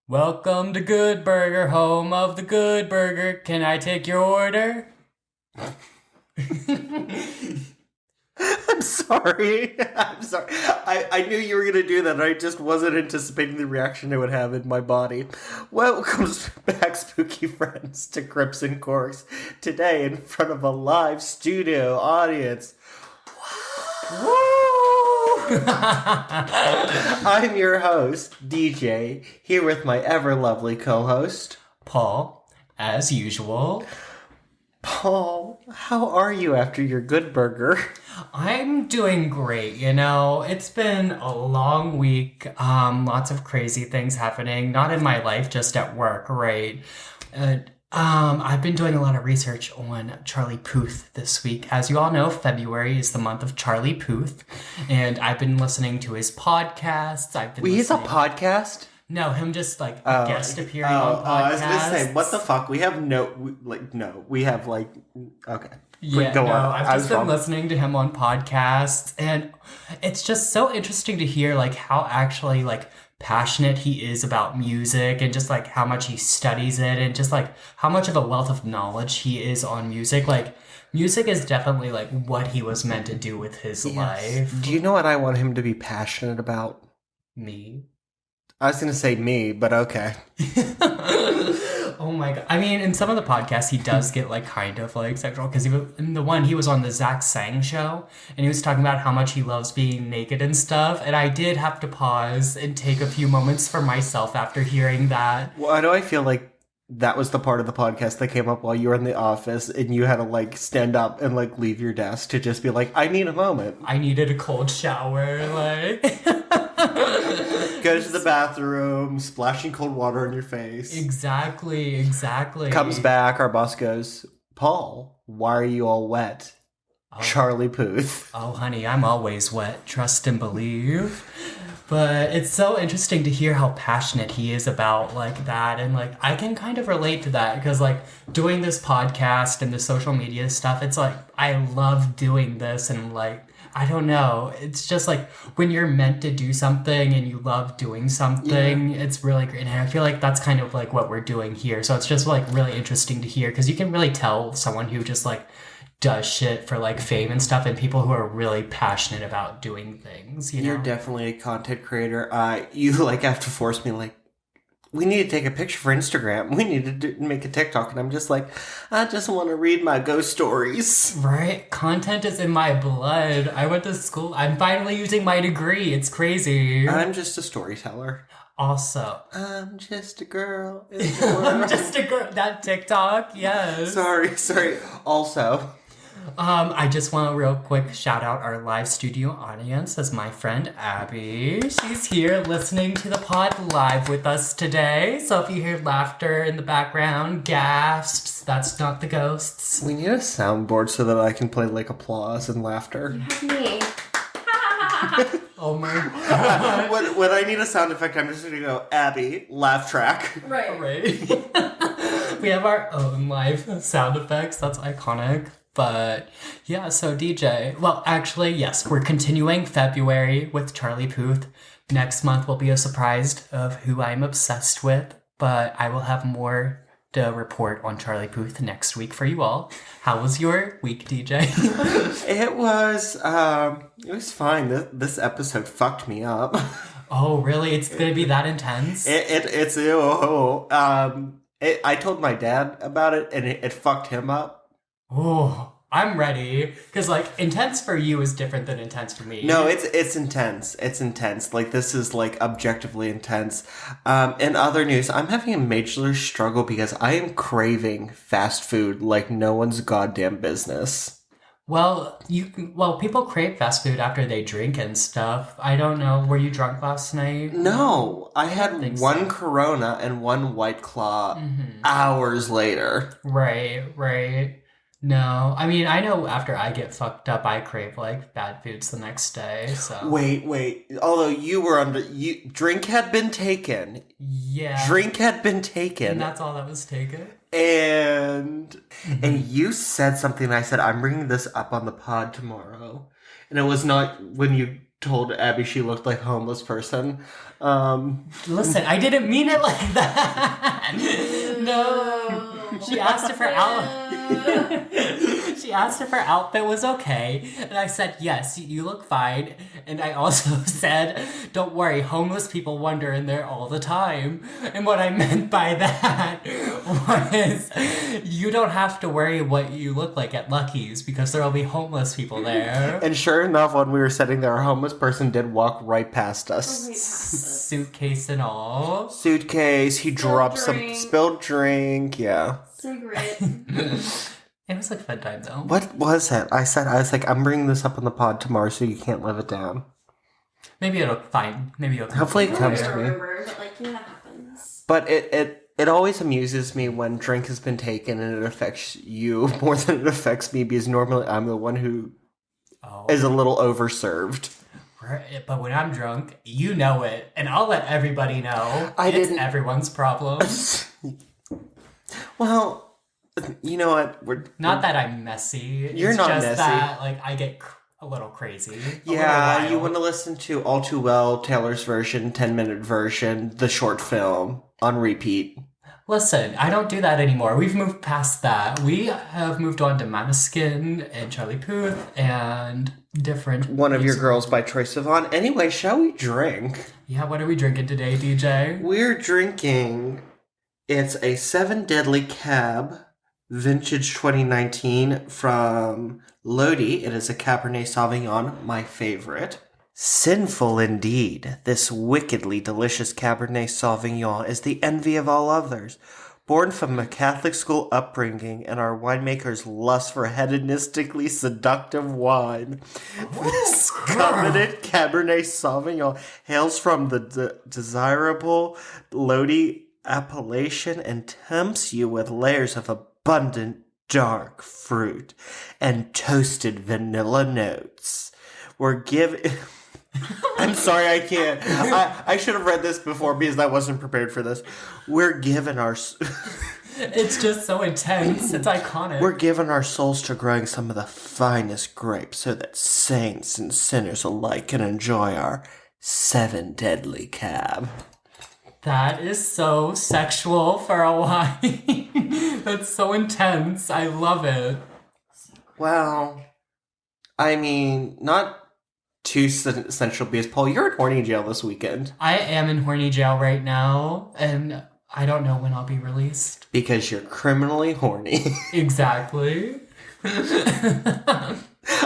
Welcome to Good Burger, home of the Good Burger. Can I take your order? I'm sorry. I'm sorry. I knew you were going to do that, and I just wasn't anticipating the reaction it would have in my body. Welcome back, spooky friends, to Crypts and Corks. Today, in front of a live studio audience. Woo! I'm your host, DJ, here with my ever-lovely co-host, Paul, as usual. Paul, how are you after your good burger? I'm doing great, It's been a long week. Lots of crazy things happening. Not in my life, just at work, right? I've been doing a lot of research on Charlie Puth this week. As you all know, February is the month of Charlie Puth, and I've been listening to his podcasts. He's a podcast? No, him just guest appearing on podcasts. I was gonna say, what the fuck? We have okay. Yeah, go on. I've just been listening to him on podcasts, and it's just so interesting to hear how actually passionate he is about music, and just how much he studies it, and just how much of a wealth of knowledge he is on music. Music is definitely what he was meant to do with his life. Do you know what I want him to be passionate about? Me. I was gonna say me, but okay. Oh my god! I mean, in some of the podcasts, he does get kind of sexual, because in the one he was on the Zach Sang show, and he was talking about how much he loves being naked and stuff. And I did have to pause and take a few moments for myself after hearing that. Why do I feel like that was the part of the podcast that came up while you were in the office, and you had to stand up and leave your desk to just be I need a moment. I needed a cold shower, Go to the bathroom, splashing cold water on your face. Exactly. Comes back, our boss goes, Paul, why are you all wet? Oh. Charlie Puth. Oh, honey, I'm always wet. Trust and believe. But it's so interesting to hear how passionate he is about that. And I can kind of relate to that, because doing this podcast and the social media stuff, it's I love doing this, and I don't know. It's just when you're meant to do something and you love doing something, It's really great. And I feel that's kind of what we're doing here. So it's just really interesting to hear, because you can really tell someone who just does shit for fame and stuff, and people who are really passionate about doing things. You're definitely a content creator. You have to force me we need to take a picture for Instagram. We need to make a TikTok. And I'm just I just want to read my ghost stories. Right? Content is in my blood. I went to school. I'm finally using my degree. It's crazy. I'm just a storyteller. Also, I'm just a girl in the world. I'm just a girl. That TikTok, yes. Sorry. Also, I just want to real quick shout out our live studio audience as my friend Abby. She's here listening to the pod live with us today. So if you hear laughter in the background, gasps, that's not the ghosts. We need a soundboard so that I can play applause and laughter. Me. Oh my god. When I need a sound effect, I'm just going to go, Abby, laugh track. Right. We have our own live sound effects. That's iconic. But yeah, so DJ, well, actually, yes, we're continuing February with Charlie Puth. Next month will be a surprise of who I'm obsessed with, but I will have more to report on Charlie Puth next week for you all. How was your week, DJ? It was fine. This episode fucked me up. Oh, really? It's gonna be that intense? I told my dad about it, and it fucked him up. Oh, I'm ready. Because, intense for you is different than intense for me. No, it's intense. It's intense. This is, objectively intense. In other news, I'm having a major struggle because I am craving fast food like no one's goddamn business. Well, people crave fast food after they drink and stuff. I don't know. Were you drunk last night? No, I had one Corona and one White Claw hours later. Right. No, I mean, I know after I get fucked up, I crave bad foods the next day. So wait. Although drink had been taken. Yeah, drink had been taken, and that's all that was taken. And you said something. And I said I'm bringing this up on the pod tomorrow, and it was not when you told Abby she looked like a homeless person. Listen, I didn't mean it like that. No. She asked if her she asked if her outfit was okay, and I said, yes, you look fine. And I also said, don't worry, homeless people wander in there all the time. And what I meant by that was, you don't have to worry what you look like at Lucky's, because there'll be homeless people there. And sure enough, when we were sitting there, a homeless person did walk right past us. Suitcase and all. Suitcase, he dropped some spilled drink, yeah. Cigarette. It was like a fun time, though. What was it? I was like, I'm bringing this up on the pod tomorrow so you can't live it down. Maybe it'll fine. Maybe it'll come. Hopefully it comes to me. Remember, but like, that happens. But it always amuses me when drink has been taken and it affects you more than it affects me, because normally I'm the one who is a little overserved. But when I'm drunk, you know it, and I'll let everybody know. It's everyone's problem. Well, you know what? Not that I'm messy. You're not just messy. That, like, I get a little crazy. Yeah, you want to listen to All Too Well, Taylor's version, 10-minute version, the short film, on repeat. Listen, I don't do that anymore. We've moved past that. We have moved on to Maneskin and Charlie Puth and different... One of Your Girls by Troye Sivan. Anyway, shall we drink? Yeah, what are we drinking today, DJ? We're drinking... It's a 7 Deadly Cab, vintage 2019 from Lodi. It is a Cabernet Sauvignon, my favorite. Sinful indeed, this wickedly delicious Cabernet Sauvignon is the envy of all others. Born from a Catholic school upbringing and our winemaker's lust for hedonistically seductive wine, this coveted Cabernet Sauvignon hails from the desirable Lodi appellation and tempts you with layers of abundant dark fruit and toasted vanilla notes. We're given... I'm sorry, I can't. I should have read this before because I wasn't prepared for this. We're given our... It's just so intense. It's iconic. We're giving our souls to growing some of the finest grapes so that saints and sinners alike can enjoy our 7 Deadly Cab. That is so sexual for a wine. That's so intense. I love it. Well, I mean, not too sensual because, Paul, you're in horny jail this weekend. I am in horny jail right now, and I don't know when I'll be released. Because you're criminally horny. Exactly. I'm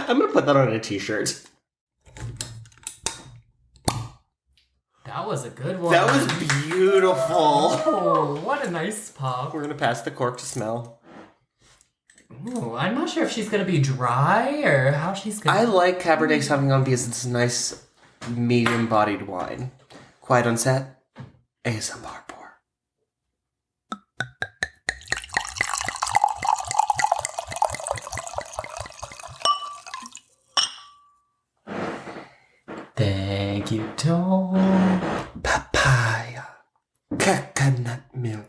going to put that on a t-shirt. That was a good one. That was beautiful. Oh, what a nice pop. We're going to pass the cork to smell. Ooh, I'm not sure if she's going to be dry or how she's going to... I like Cabernet Sauvignon because it's a nice medium-bodied wine. Quiet on set. ASMR pour. Thank you, Tom. Papaya. Coconut milk.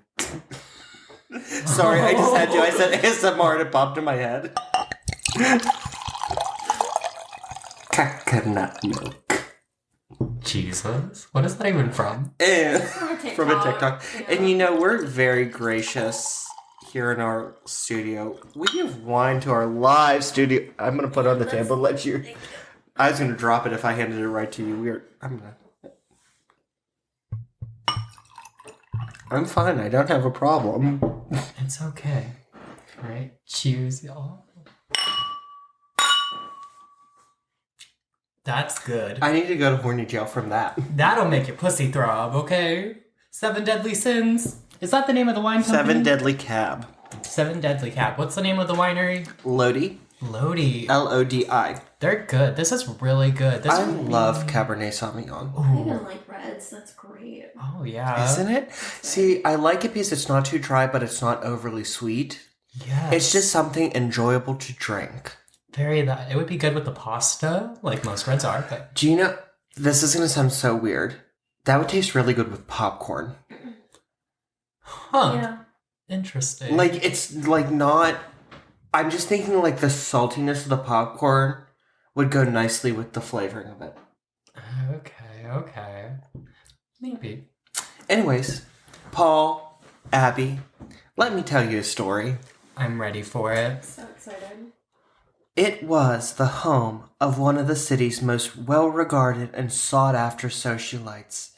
Sorry, I just had to. I said ASMR and it popped in my head. Coconut milk. Jesus. What is that even from? And from a TikTok. Yeah. And you know, we're very gracious here in our studio. We give wine to our live studio. I'm going to put it on the table and let you... I was going to drop it if I handed it right to you. I'm fine. I don't have a problem. It's okay. All right. Cheers, y'all. That's good. I need to go to horny jail from that. That'll make your pussy throb, okay? 7 Deadly Sins. Is that the name of the wine company? 7 Deadly Cab. 7 Deadly Cab. What's the name of the winery? Lodi. Lodi. Lodi. They're good. This is really good. I love Cabernet Sauvignon. I even like reds. That's great. Oh, yeah. Isn't it? See, I like it because it's not too dry, but it's not overly sweet. Yes. It's just something enjoyable to drink. Very that. It would be good with the pasta, like most reds are, but... Do you know, this is going to sound so weird. That would taste really good with popcorn. Huh. Yeah. Interesting. Like, it's like not... I'm just thinking like the saltiness of the popcorn would go nicely with the flavoring of it. Okay. Maybe. Anyways, Paul, Abby, let me tell you a story. I'm ready for it. So excited. It was the home of one of the city's most well-regarded and sought-after socialites.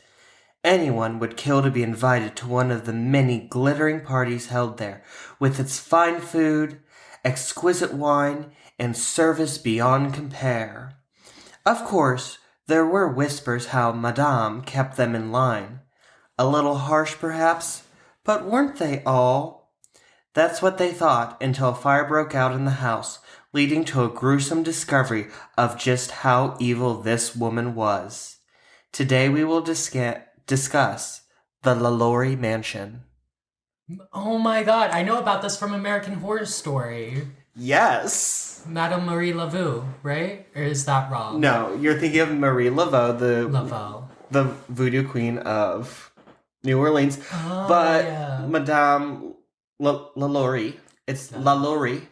Anyone would kill to be invited to one of the many glittering parties held there, with its fine food, exquisite wine, and service beyond compare. Of course, there were whispers how Madame kept them in line. A little harsh, perhaps, but weren't they all? That's what they thought until a fire broke out in the house, leading to a gruesome discovery of just how evil this woman was. Today we will discuss the LaLaurie Mansion. Oh my god, I know about this from American Horror Story. Yes! Madame Marie Laveau, right? Or is that wrong? No, you're thinking of Marie Laveau, Laveau. the voodoo queen of New Orleans. Oh, but yeah. Madame LaLaurie, it's LaLaurie.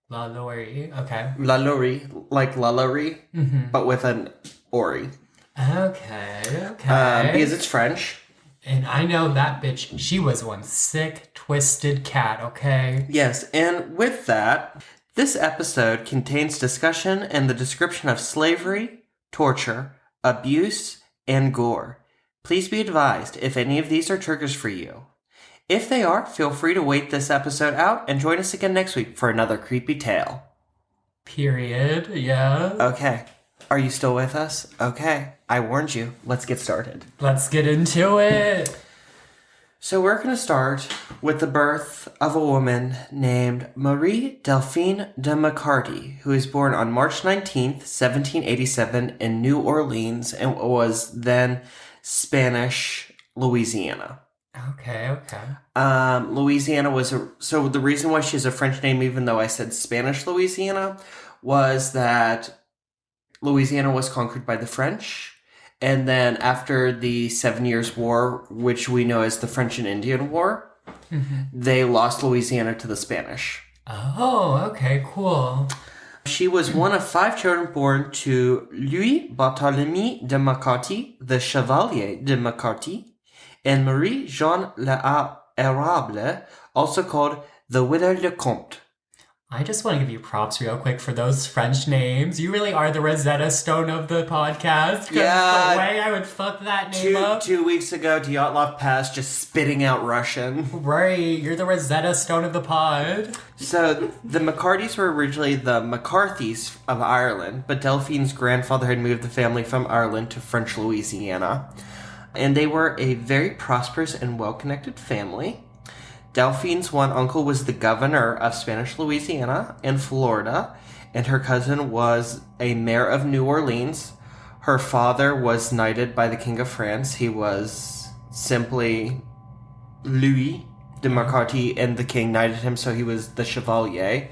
LaLaurie, okay. LaLaurie, like LaLaurie, Mm-hmm. but with an Ori. Okay. Because it's French. And I know that bitch, she was one sick, twisted cat, okay? Yes, and with that, this episode contains discussion and the description of slavery, torture, abuse, and gore. Please be advised if any of these are triggers for you. If they are, feel free to wait this episode out and join us again next week for another creepy tale. Period, yeah. Okay, are you still with us? Okay, I warned you. Let's get started. Let's get into it. So we're going to start with the birth of a woman named Madame Delphine LaLaurie, who was born on March 19th, 1787 in New Orleans and was then Spanish Louisiana. Okay. Louisiana was so the reason why she's a French name, even though I said Spanish Louisiana, was that Louisiana was conquered by the French. And then after the 7 Years' War, which we know as the French and Indian War, they lost Louisiana to the Spanish. Oh, okay, cool. She was one of 5 children born to Louis Barthélemy de Macarty, the Chevalier de Macarty, and Marie-Jeanne l'Érable, also called the Widow Lecomte. I just want to give you props real quick for those French names. You really are the Rosetta Stone of the podcast. Yeah. The way I would fuck that name up. 2 weeks ago, Dyatlov passed just spitting out Russian. Right, you're the Rosetta Stone of the pod. So, the McCartys were originally the McCarthys of Ireland, but Delphine's grandfather had moved the family from Ireland to French Louisiana. And they were a very prosperous and well-connected family. Delphine's one uncle was the governor of Spanish Louisiana in Florida, and her cousin was a mayor of New Orleans. Her father was knighted by the King of France. He was simply Louis de Macarty, and the king knighted him, so he was the Chevalier.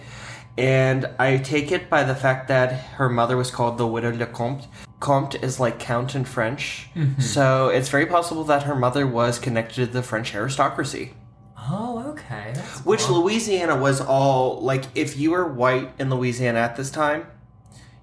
And I take it by the fact that her mother was called the Widow Lecomte. Comte is like count in French, so it's very possible that her mother was connected to the French aristocracy. Oh, okay. That's Which cool. Louisiana was all, like, if you were white in Louisiana at this time,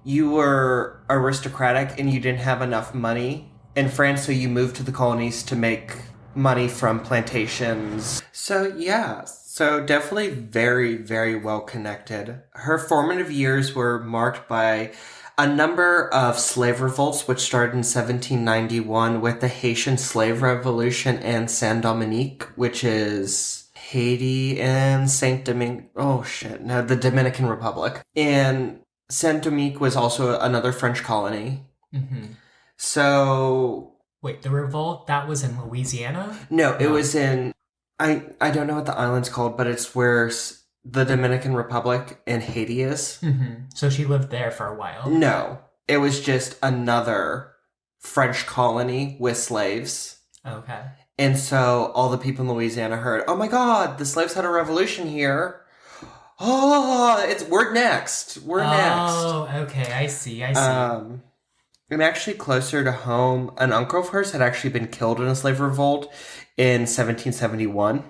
you were aristocratic and you didn't have enough money in France, so you moved to the colonies to make money from plantations. So, yeah. So, definitely very, very well connected. Her formative years were marked by a number of slave revolts, which started in 1791 with the Haitian Slave Revolution and Saint-Dominique, which is Haiti and the Dominican Republic. And Saint-Dominique was also another French colony. So... Wait, the revolt, that was in Louisiana? No, it was in... I don't know what the island's called, but it's where the Dominican Republic and Haiti is. So she lived there for a while? No. It was just another French colony with slaves. Okay. And so all the people in Louisiana heard, oh my god, the slaves had a revolution here. Oh, we're next. We're next. Oh, okay, I see. And actually closer to home, an uncle of hers had actually been killed in a slave revolt in 1771.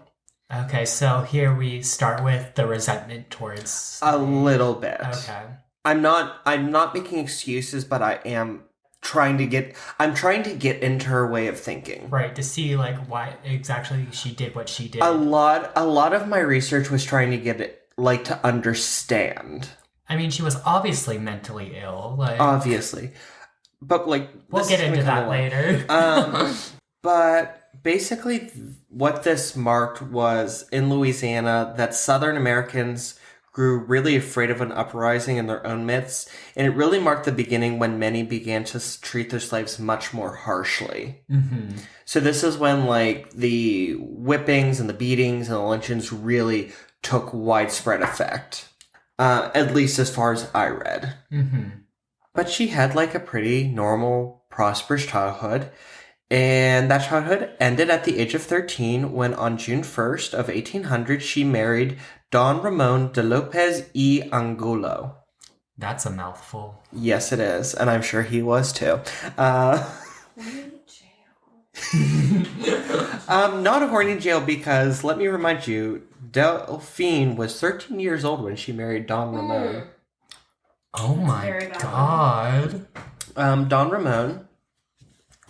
Okay, so here we start with the resentment towards... A little bit. Okay. I'm not making excuses, but I am trying to get into her way of thinking. Right, to see like why exactly she did what she did. A lot of my research was trying to get it, like, to understand. I mean, she was obviously mentally ill. Like, Obviously. But, like, we'll get into that later. But basically what this marked was, in Louisiana, that Southern Americans grew really afraid of an uprising in their own midst, and it really marked the beginning when many began to treat their slaves much more harshly. Mm-hmm. So this is when, like, the whippings and the beatings and the lynchings really took widespread effect, at least as far as I read. Mm-hmm. But she had, like, a pretty normal, prosperous childhood, and that childhood ended at the age of 13 when on June 1st of 1800 she married Don Ramon de Lopez y Angulo. That's a mouthful. Yes, it is, and I'm sure he was too. Horny jail. Not a horny jail because, let me remind you, Delphine was 13 years old when she married Don Ramon. Oh my Very valid. god. Don Ramon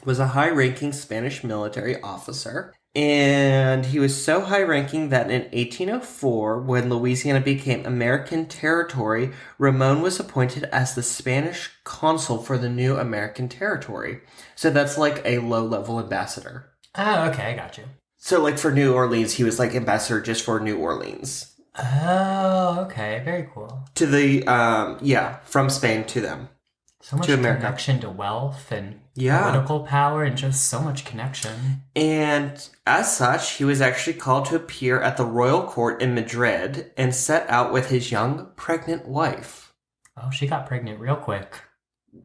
was a high-ranking Spanish military officer, and he was so high-ranking that in 1804, when Louisiana became American territory, Ramon was appointed as the Spanish consul for the new American territory. So that's like a low-level ambassador. Oh, okay, I got you. So, like, for New Orleans, he was, like, ambassador just for New Orleans. Oh, okay, very cool. To the, from Spain to them. So much To America. connection to wealth and Yeah. political power and just so much connection. And as such, he was actually called to appear at the royal court in Madrid and set out with his young, pregnant wife. Oh, she got pregnant real quick.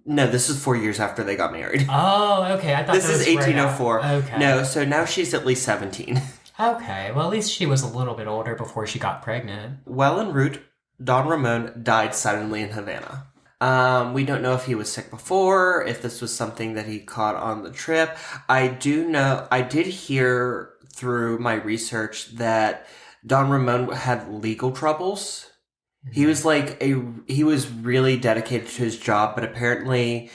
No, this is 4 years after they got married. Oh, okay, I thought This that is was right 1804. out- Okay. No, so now she's at least 17. Okay, well, at least she was a little bit older before she got pregnant. Well en route, Don Ramon died suddenly in Havana. We don't know if he was sick before, if this was something that he caught on the trip. I did hear through my research that Don Ramon had legal troubles. He was he was really dedicated to his job, but apparently,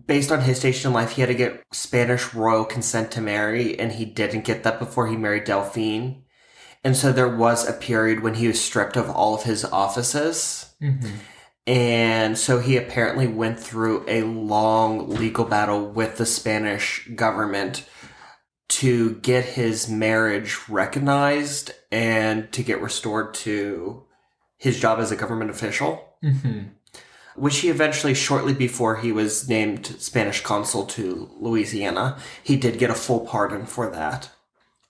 based on his station in life, he had to get Spanish royal consent to marry, and he didn't get that before he married Delphine. And so there was a period when he was stripped of all of his offices. Mm-hmm. And so he apparently went through a long legal battle with the Spanish government to get his marriage recognized and to get restored to his job as a government official. Mm-hmm. Which he eventually, shortly before he was named Spanish consul to Louisiana, he did get a full pardon for that.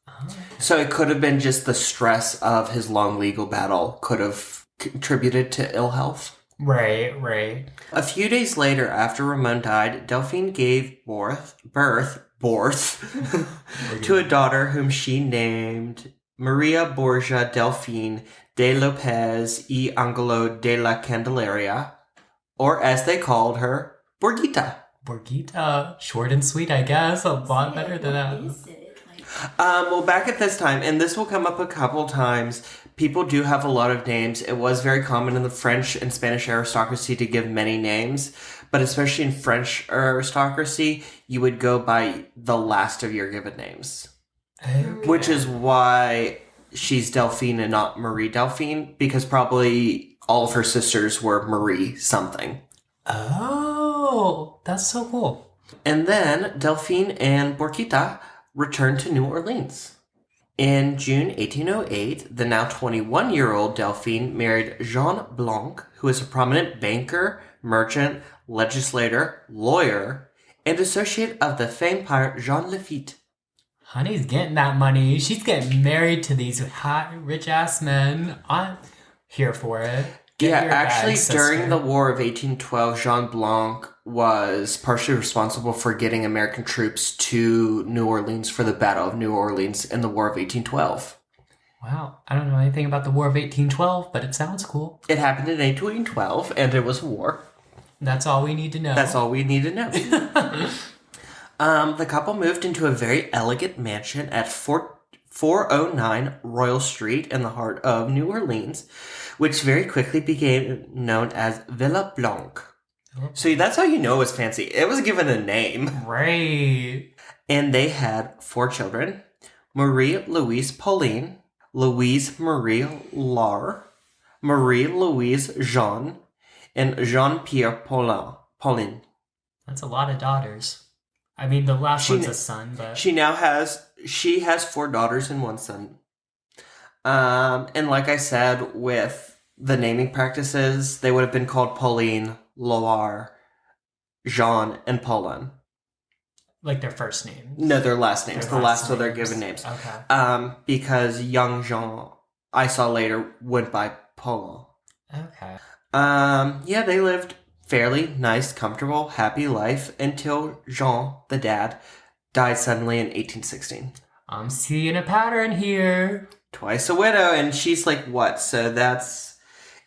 Oh. So it could have been just the stress of his long legal battle could have contributed to ill health. Right. A few days later, after Ramon died, Delphine gave birth to a daughter whom she named Maria Borgia Delphine de Lopez y Angulo de la Candelaria, or as they called her, Borgita. Borgita, short and sweet, I guess. A lot better than that. What is it? Well, back at this time, and this will come up a couple times, people do have a lot of names. It was very common in the French and Spanish aristocracy to give many names, but especially in French aristocracy, you would go by the last of your given names. Okay. Which is why she's Delphine and not Marie Delphine, because probably all of her sisters were Marie something. Oh, that's so cool. And then Delphine and Borquita returned to New Orleans. In June 1808, the now 21-year-old Delphine married Jean Blanc, who is a prominent banker, merchant, legislator, lawyer, and associate of the famed pirate Jean Lafitte. Honey's getting that money. She's getting married to these hot, rich-ass men. I'm here for it. Get your actually, bag, during sister. the War of 1812, Jean Blanc was partially responsible for getting American troops to New Orleans for the Battle of New Orleans in the War of 1812. Wow, I don't know anything about the War of 1812, but it sounds cool. It happened in 1812, and it was a war. That's all we need to know. That's all we need to know. The couple moved into a very elegant mansion at 409 Royal Street in the heart of New Orleans, which very quickly became known as Villa Blanc. So that's how you know it was fancy. It was given a name. Right. And they had 4 children. Marie-Louise Pauline, Louise Marie Laure, Marie-Louise Jean, and Jean-Pierre Pauline. That's a lot of daughters. I mean, the last one's a son, but... She has 4 daughters and 1 son. And like I said, with the naming practices, they would have been called Pauline, Loire, Jean, and Pauline. Like their first names? No, their last names. The last of their given names. Okay. Because young Jean, I saw later, went by Paulin. Okay. Yeah, they lived fairly nice, comfortable, happy life until Jean, the dad, died suddenly in 1816. I'm seeing a pattern here. Twice a widow, and she's like, what? So that's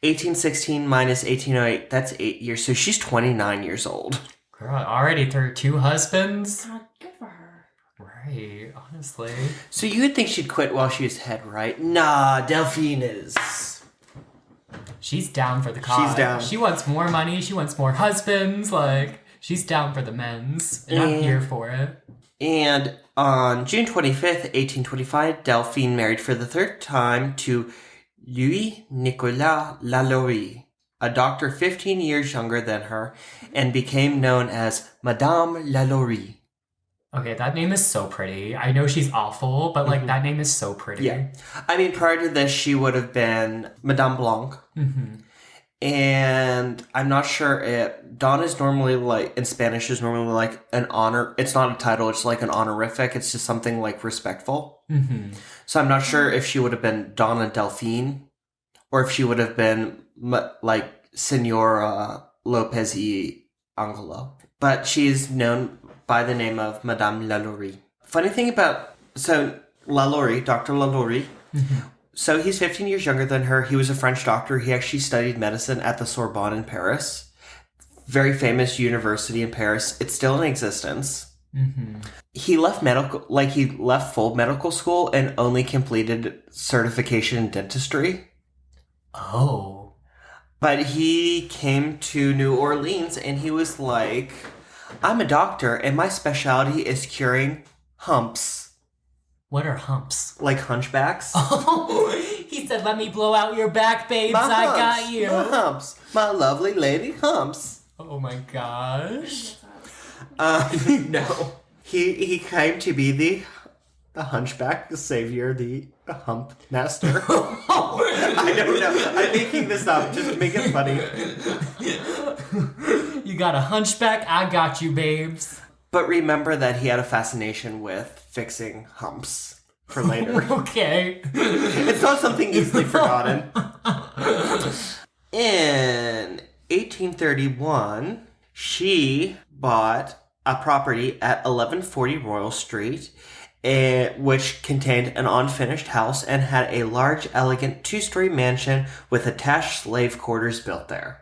1816 minus 1808. That's 8 years. So she's 29 years old. Girl, already through 2 husbands? Good for her. Right, honestly. So you would think she'd quit while she was ahead, right? Nah, Delphine is. She's down for the cause. She's down. She wants more money. She wants more husbands. Like, she's down for the men's. And I'm here for it. And on June 25th, 1825, Delphine married for the 3rd time to Louis Nicolas LaLaurie, a doctor 15 years younger than her, and became known as Madame LaLaurie. Okay, that name is so pretty. I know she's awful, but like that name is so pretty. Yeah. I mean, prior to this, she would have been Madame Blanc. Mm-hmm. And I'm not sure if Don is normally like, in Spanish is normally like an honor. It's not a title, it's like an honorific. It's just something like respectful. Mm-hmm. So I'm not sure if she would have been Donna Delphine or if she would have been like Senora Lopez y Angelo. But she is known by the name of Madame LaLaurie. Funny thing about, so LaLaurie, Dr. LaLaurie, so he's 15 years younger than her. He was a French doctor. He actually studied medicine at the Sorbonne in Paris. Very famous university in Paris. It's still in existence. Mm-hmm. He left full medical school and only completed certification in dentistry. Oh. But he came to New Orleans and he was like, I'm a doctor and my specialty is curing humps. What are humps? Like hunchbacks. Oh, he said, let me blow out your back, babes. I got you. My humps. My lovely lady humps. Oh my gosh. No. He came to be the hunchback, the savior, the hump master. I don't know. I'm making this up just to make it funny. You got a hunchback? I got you, babes. But remember that he had a fascination with fixing humps for later. Okay. It's not something easily forgotten. In 1831, she bought a property at 1140 Royal Street, which contained an unfinished house and had a large, elegant 2-story mansion with attached slave quarters built there.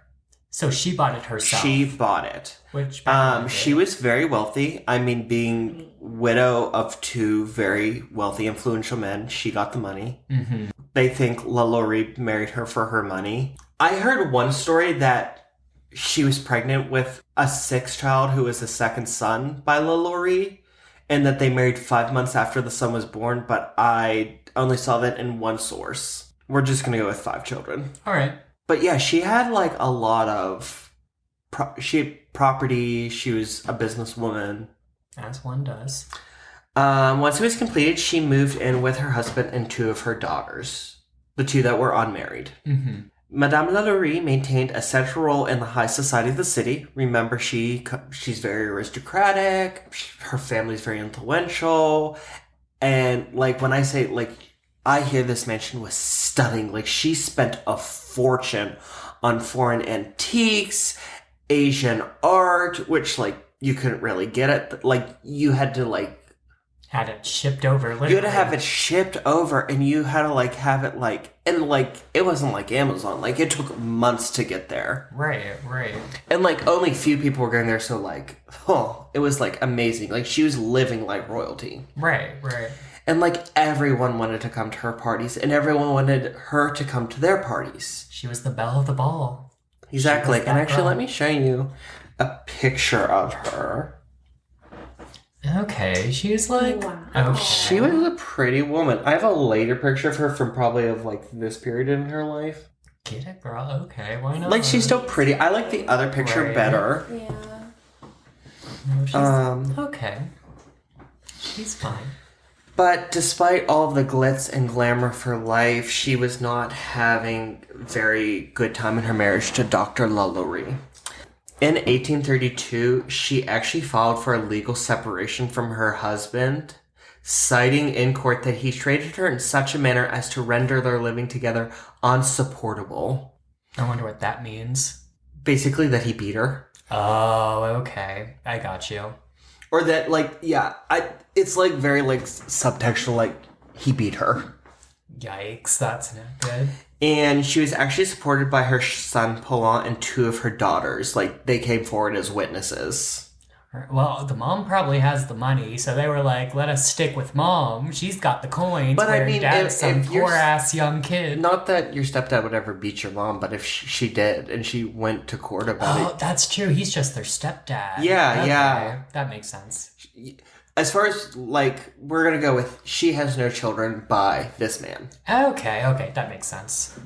So she bought it herself. She bought it. Which she was very wealthy. I mean, being widow of 2 very wealthy, influential men, she got the money. Mm-hmm. They think LaLaurie married her for her money. I heard one story that she was pregnant with a 6th child who was the 2nd son by LaLaurie, and that they married 5 months after the son was born, but I only saw that in one source. We're just going to go with 5 children. All right. But yeah, she had like a lot of property. She was a businesswoman. As one does. Once it was completed, she moved in with her husband and 2 of her daughters, the 2 that were unmarried. Mm-hmm. Madame LaLaurie maintained a central role in the high society of the city. Remember, she's very aristocratic. Her family's very influential. And like when I say like, I hear this mansion was stunning. Like she spent a fortune on foreign antiques, Asian art, which like you couldn't really get it. But, like you had to like had it shipped over. Literally. You had to have it shipped over, and you had to like have it like, and like it wasn't like Amazon. Like it took months to get there. Right. And like only few people were going there, so like, it was like amazing. Like she was living like royalty. Right. And, like, everyone wanted to come to her parties, and everyone wanted her to come to their parties. She was the belle of the ball. Exactly. And actually, let me show you a picture of her. Okay, she's like... Wow. Okay. She was a pretty woman. I have a later picture of her from probably of, like, this period in her life. Get it, girl. Okay, why not? Like, she's still pretty. I like the other picture Right. better. Yeah. No, she's... okay. She's fine. But despite all of the glitz and glamour for life, she was not having very good time in her marriage to Dr. LaLaurie. In 1832, she actually filed for a legal separation from her husband, citing in court that he treated her in such a manner as to render their living together unsupportable. I wonder what that means. Basically that he beat her. Oh, okay. I got you. Or that, like, yeah, it's, like, very, like, subtextual, like, he beat her. Yikes, that's not good. And she was actually supported by her son, Paulin, and two of her daughters. Like, they came forward as witnesses. Well, the mom probably has the money, so they were like, let us stick with mom. She's got the coins. But I where mean, dad's some if you're- poor-ass young kid. Not that your stepdad would ever beat your mom, but if she did, and she went to court about Oh, it. that's true. He's just their stepdad. Yeah, Okay, yeah. That makes sense. As far as, like, we're going to go with she has no children by this man. Okay, that makes sense.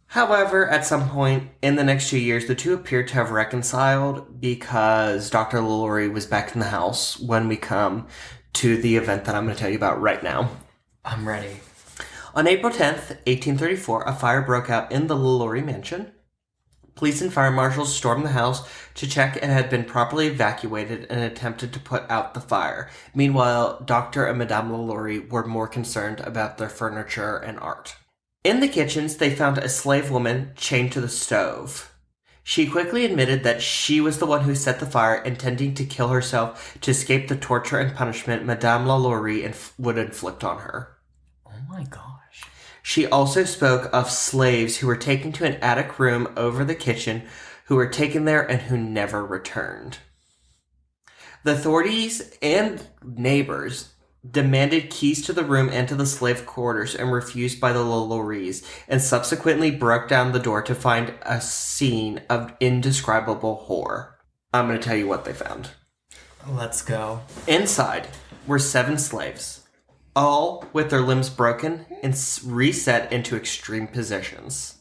However, at some point in the next 2 years, the two appeared to have reconciled because Dr. LaLaurie was back in the house when we come to the event that I'm going to tell you about right now. I'm ready. On April 10th, 1834, a fire broke out in the LaLaurie mansion. Police and fire marshals stormed the house to check it had been properly evacuated and attempted to put out the fire. Meanwhile, Dr. and Madame LaLaurie were more concerned about their furniture and art. In the kitchens, they found a slave woman chained to the stove. She quickly admitted that she was the one who set the fire, intending to kill herself to escape the torture and punishment Madame LaLaurie would inflict on her. Oh my gosh. She also spoke of slaves who were taken to an attic room over the kitchen, who were taken there and who never returned. The authorities and neighbors demanded keys to the room and to the slave quarters and refused by the LaLauries, and subsequently broke down the door to find a scene of indescribable horror. I'm going to tell you what they found. Let's go. Inside were 7 slaves, all with their limbs broken and reset into extreme positions.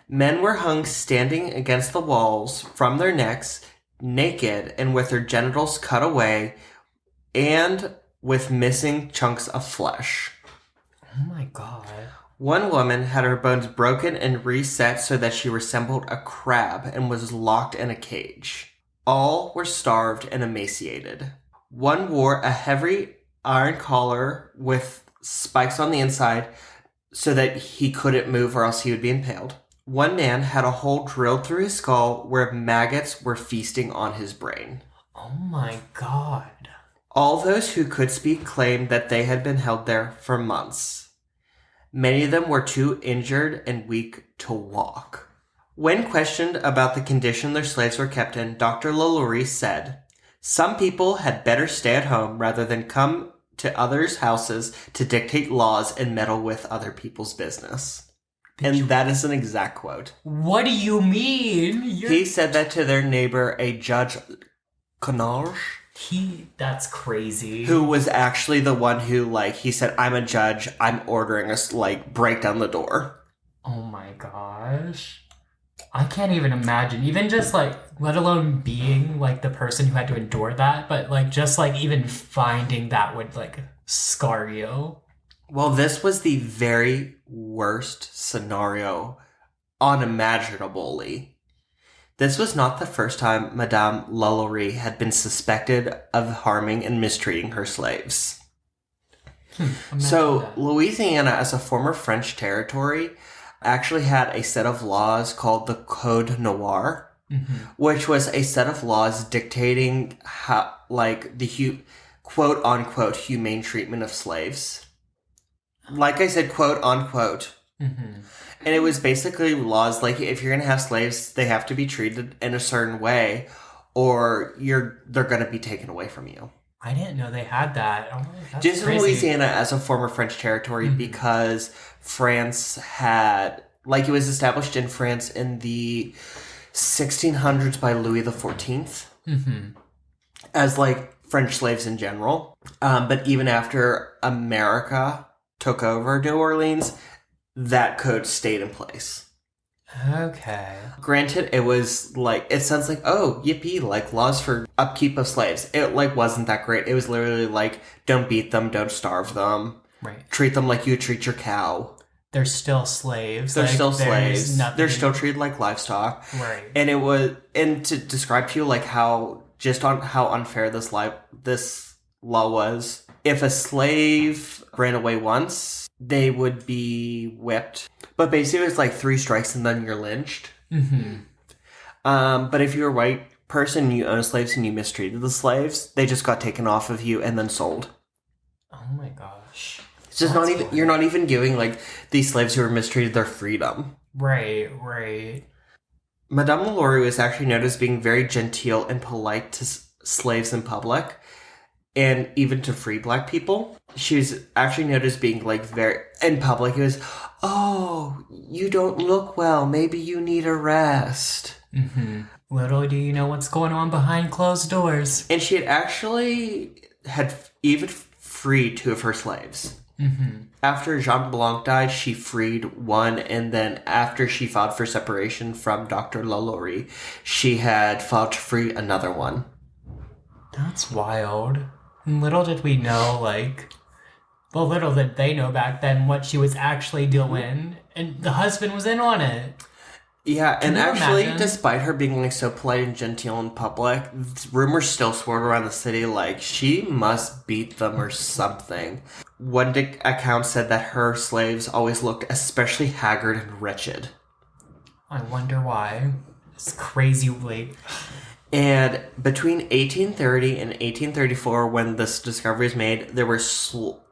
Men were hung standing against the walls from their necks, naked and with their genitals cut away, and with missing chunks of flesh. Oh my god. One woman had her bones broken and reset so that she resembled a crab and was locked in a cage. All were starved and emaciated. One wore a heavy iron collar with spikes on the inside so that he couldn't move or else he would be impaled. One man had a hole drilled through his skull where maggots were feasting on his brain. Oh my god. All those who could speak claimed that they had been held there for months. Many of them were too injured and weak to walk. When questioned about the condition their slaves were kept in, Dr. LaLaurie said, "Some people had better stay at home rather than come to others' houses to dictate laws and meddle with other people's business." And that is an exact quote. What do you mean? He said that to their neighbor, a Judge Conage. That's crazy. Who was actually the one who, like, he said, "I'm a judge, I'm ordering us, like, break down the door." Oh my gosh. I can't even imagine, even just like, let alone being like the person who had to endure that, but like just like even finding that would like scar you. Well, this was the very worst scenario unimaginably. This was not the first time Madame LaLaurie had been suspected of harming and mistreating her slaves. So, that. Louisiana, as a former French territory, actually had a set of laws called the Code Noir, which was a set of laws dictating how, like, the quote-unquote humane treatment of slaves. Like I said, quote-unquote. And it was basically laws like, if you're going to have slaves, they have to be treated in a certain way, or they're going to be taken away from you. I didn't know they had that. Oh, that's Just in crazy. Louisiana as a former French territory, because France had, like, it was established in France in the 1600s by Louis XIV. Mm-hmm. As, like, French slaves in general. But even after America took over New Orleans, that code stayed in place. Okay. Granted, it was, like, it sounds like, oh, yippee, like, laws for upkeep of slaves. It, like, wasn't that great. It was literally like, don't beat them, don't starve them. Right. Treat them like you treat your cow. They're still slaves. They're like, still there's slaves. Nothing... They're still treated like livestock. Right. And it was, and to describe to you, like, how unfair this law was, if a slave ran away once, they would be whipped. But basically it's like 3 strikes and then you're lynched. Mm-hmm. But if you're a white person, you own slaves and you mistreated the slaves, they just got taken off of you and then sold. Oh my gosh. It's just not even, you're not even giving, like, these slaves who were mistreated their freedom. Right. Madame LaLaurie was actually noted as being very genteel and polite to slaves in public, and even to free black people. She was actually noted as being, like, very, in public, it was, oh, you don't look well, maybe you need a rest. Mm-hmm. Little do you know what's going on behind closed doors. And she had even freed 2 of her slaves. Mm-hmm. After Jean Blanc died, she freed 1, and then after she filed for separation from Dr. LaLaurie, she had filed to free another one. That's wild. And little did we know, little did they know back then what she was actually doing, and the husband was in on it. Yeah, Can and you actually, imagine? despite her being, like, so polite and genteel in public, rumors still swirled around the city, like, she must beat them or something. One account said that her slaves always looked especially haggard and wretched. I wonder why. It's crazy late. And between 1830 and 1834, when this discovery was made, there were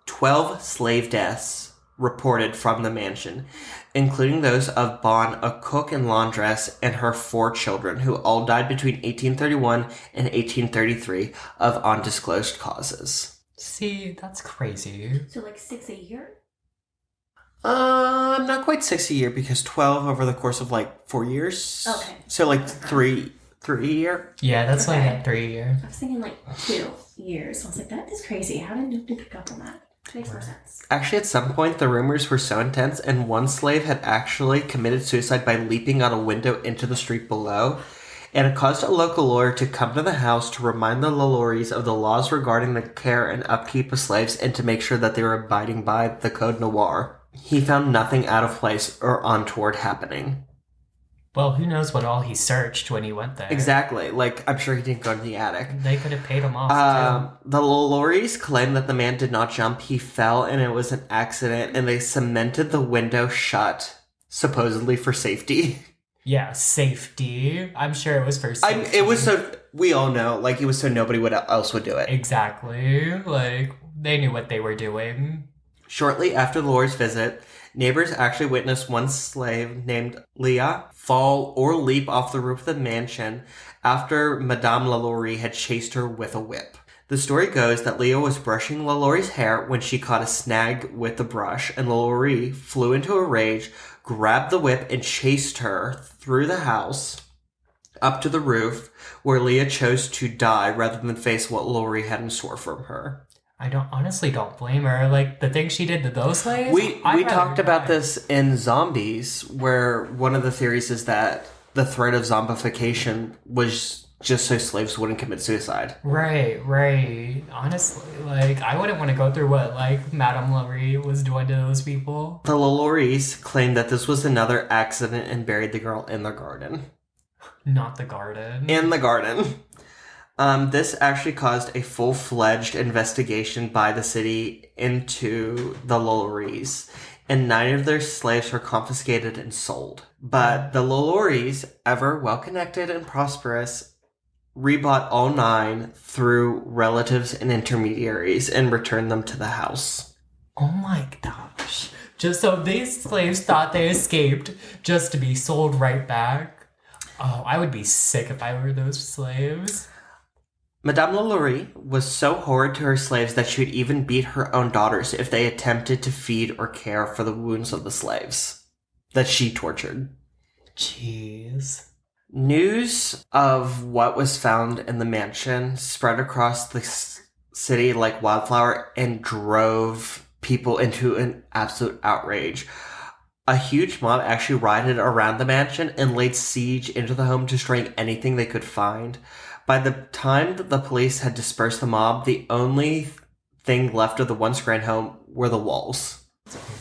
12 slave deaths reported from the mansion, including those of Bon, a cook and laundress, and her 4 children, who all died between 1831 and 1833 of undisclosed causes. See, that's crazy. So like 6 a year? Not quite 6 a year, because 12 over the course of, like, 4 years. Okay. So, like, three a year. Yeah, that's Okay. like 3 years. I was thinking like 2 years. I was like, that is crazy. How did nobody pick up on that? Makes more sense. Actually, at some point, the rumors were so intense, and one slave had actually committed suicide by leaping out a window into the street below, and it caused a local lawyer to come to the house to remind the LaLauries of the laws regarding the care and upkeep of slaves and to make sure that they were abiding by the Code Noir. He found nothing out of place or untoward happening. Well, who knows what all he searched when he went there. Exactly. Like, I'm sure he didn't go to the attic. They could have paid him off, too. The LaLauries claim that the man did not jump. He fell and it was an accident, and they cemented the window shut, supposedly for safety. Yeah, safety. I'm sure it was for safety. It was so, we all know, like, it was so nobody else would do it. Exactly. Like, they knew what they were doing. Shortly after the LaLaurie's visit, neighbors actually witnessed one slave named Leah fall or leap off the roof of the mansion after Madame LaLaurie had chased her with a whip. The story goes that Leah was brushing LaLaurie's hair when she caught a snag with the brush, and LaLaurie flew into a rage, grabbed the whip, and chased her through the house up to the roof, where Leah chose to die rather than face what LaLaurie had in store for her. I honestly don't blame her. Like, the things she did to those slaves? We talked about this in Zombies, where one of the theories is that the threat of zombification was just so slaves wouldn't commit suicide. Right. Honestly, like, I wouldn't want to go through what, like, Madame LaLaurie was doing to those people. The LaLauries claimed that this was another accident and buried the girl in the garden. Not the garden. In the garden. This actually caused a full-fledged investigation by the city into the LaLauries, and 9 of their slaves were confiscated and sold. But the LaLauries, ever well-connected and prosperous, rebought all 9 through relatives and intermediaries and returned them to the house. Oh my gosh. Just so these slaves thought they escaped just to be sold right back. Oh, I would be sick if I were those slaves. Madame LaLaurie was so horrid to her slaves that she would even beat her own daughters if they attempted to feed or care for the wounds of the slaves that she tortured. Jeez. News of what was found in the mansion spread across the city like wildfire and drove people into an absolute outrage. A huge mob actually rioted around the mansion and laid siege into the home, destroying anything they could find. By the time that the police had dispersed the mob, the only thing left of the once grand home were the walls.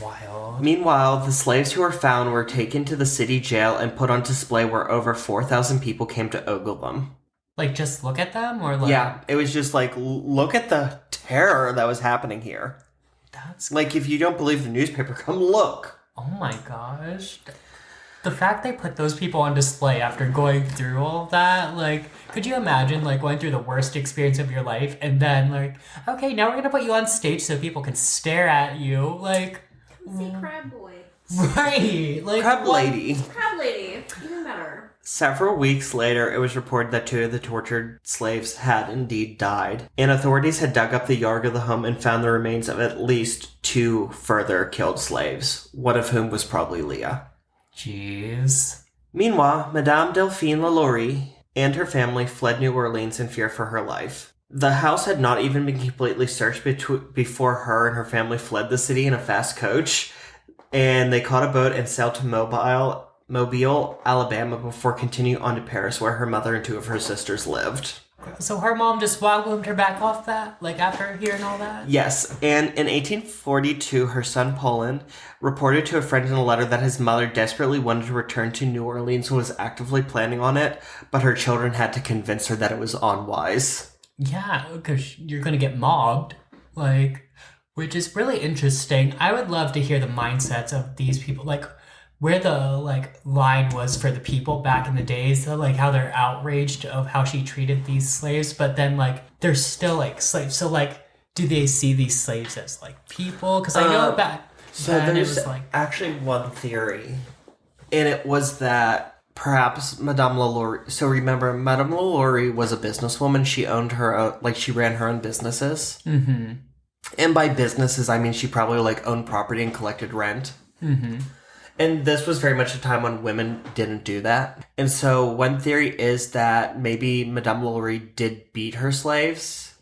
Wild. Meanwhile, the slaves who were found were taken to the city jail and put on display where over 4,000 people came to ogle them. Like, just look at them? Or like... Yeah, it was just like, look at the terror that was happening here. That's... Like, if you don't believe the newspaper, come look. Oh my gosh. The fact they put those people on display after going through all of that, like, could you imagine, like, going through the worst experience of your life and then, like, okay, now we're gonna put you on stage so people can stare at you, like... See Crab Boy. Right! Like, Crab Lady. Crab Lady. Even better. Several weeks later, it was reported that 2 of the tortured slaves had indeed died, and authorities had dug up the yard of the home and found the remains of at least 2 further killed slaves, one of whom was probably Leah. Jeez. Meanwhile, Madame Delphine LaLaurie and her family fled New Orleans in fear for her life. The house had not even been completely searched before her and her family fled the city in a fast coach, and they caught a boat and sailed to Mobile, Alabama, before continuing on to Paris, where her mother and 2 of her sisters lived. So her mom just welcomed her back off that? Like, after hearing all that? Yes, and in 1842, her son Poland reported to a friend in a letter that his mother desperately wanted to return to New Orleans and was actively planning on it, but her children had to convince her that it was unwise. Yeah, because you're going to get mobbed. Like, which is really interesting. I would love to hear the mindsets of these people. Like, where the, like, line was for the people back in the days, like, how they're outraged of how she treated these slaves, but then, like, they're still, like, slaves. So, like, do they see these slaves as, like, people? Because I know back then there's it was, like... actually one theory, and it was that perhaps Madame LaLaurie... So remember, Madame LaLaurie was a businesswoman. She owned her own... Like, she ran her own businesses. Mm-hmm. And by businesses, I mean she probably, like, owned property and collected rent. Mm-hmm. And this was very much a time when women didn't do that. And so one theory is that maybe Madame LaLaurie did beat her slaves,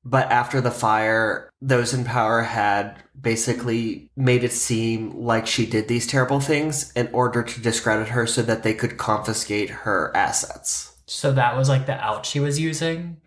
but after the fire, those in power had basically made it seem like she did these terrible things in order to discredit her so that they could confiscate her assets. So that was, like, the out she was using?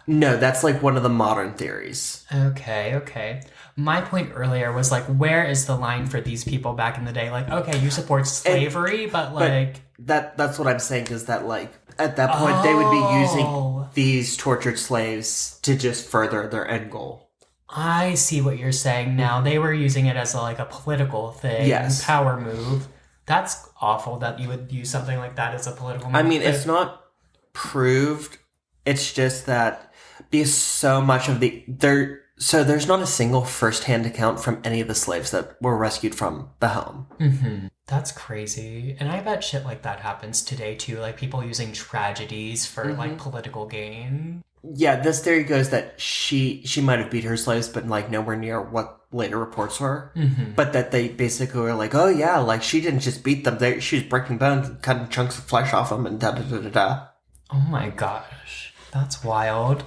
No, that's, like, one of the modern theories. Okay. My point earlier was, like, where is the line for these people back in the day? Like, okay, you support slavery, but, like... That's what I'm saying, is that, like, at that point, they would be using these tortured slaves to just further their end goal. I see what you're saying now. They were using it as, like, a political thing. Yes. Power move. That's awful that you would use something like that as a political move. I mean, it's not proved. It's just that because so much of there's not a single first-hand account from any of the slaves that were rescued from the home. Mm-hmm. That's crazy. And I bet shit like that happens today, too. Like, people using tragedies for, like, political gain. Yeah, this theory goes that she might have beat her slaves, but, like, nowhere near what later reports were. Mm-hmm. But that they basically were like, oh, yeah, like, she didn't just beat them. She was breaking bones and cutting chunks of flesh off them and da-da-da-da-da. Oh, my gosh. That's wild.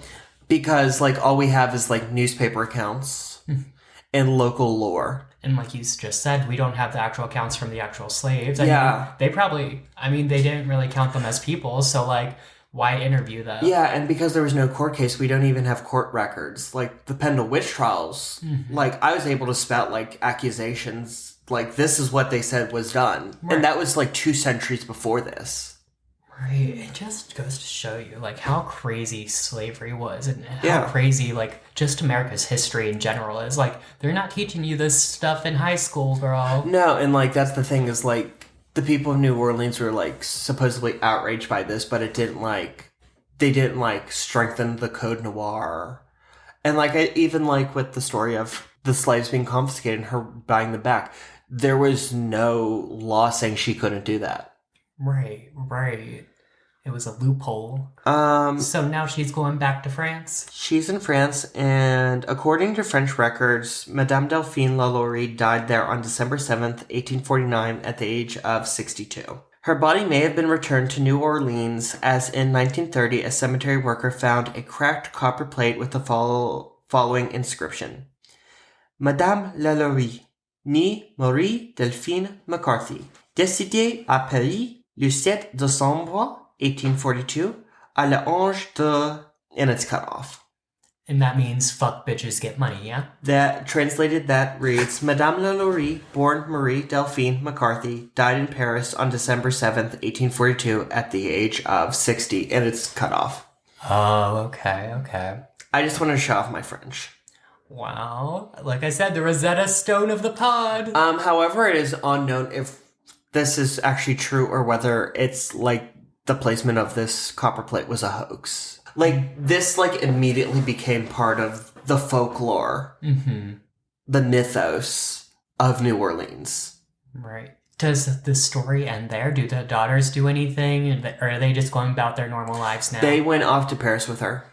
Because, like, all we have is, like, newspaper accounts and local lore. And like you just said, we don't have the actual accounts from the actual slaves. I mean, they didn't really count them as people, so, like, why interview them? Yeah, and because there was no court case, we don't even have court records. Like, the Pendle witch trials, like, I was able to spout, like, accusations, like, this is what they said was done. Right. And that was, like, 2 centuries before this. Right. It just goes to show you, like, how crazy slavery was and how crazy, like, just America's history in general is. Like, they're not teaching you this stuff in high school, girl. No, and, like, that's the thing is, like, the people of New Orleans were, like, supposedly outraged by this, but they didn't, like, strengthen the Code Noir. And, like, even, like, with the story of the slaves being confiscated and her buying them back, there was no law saying she couldn't do that. Right. It was a loophole. So now she's going back to France? She's in France, and according to French records, Madame Delphine LaLaurie died there on December 7th, 1849, at the age of 62. Her body may have been returned to New Orleans, as in 1930, a cemetery worker found a cracked copper plate with the following inscription. Madame LaLaurie, née Marie Delphine McCarthy, décédée à Paris le 7 décembre 1842 à l'âge de... And it's cut off. And that means fuck bitches get money, yeah? That translated, that reads, Madame LaLaurie, born Marie Delphine McCarthy, died in Paris on December 7th, 1842 at the age of 60. And it's cut off. Oh, okay. I just wanted to show off my French. Wow. Like I said, the Rosetta Stone of the pod. However, it is unknown if this is actually true or whether it's like the placement of this copper plate was a hoax. Like, this, like, immediately became part of the folklore, the mythos of New Orleans. Right. Does the story end there? Do the daughters do anything? Or are they just going about their normal lives now? They went off to Paris with her.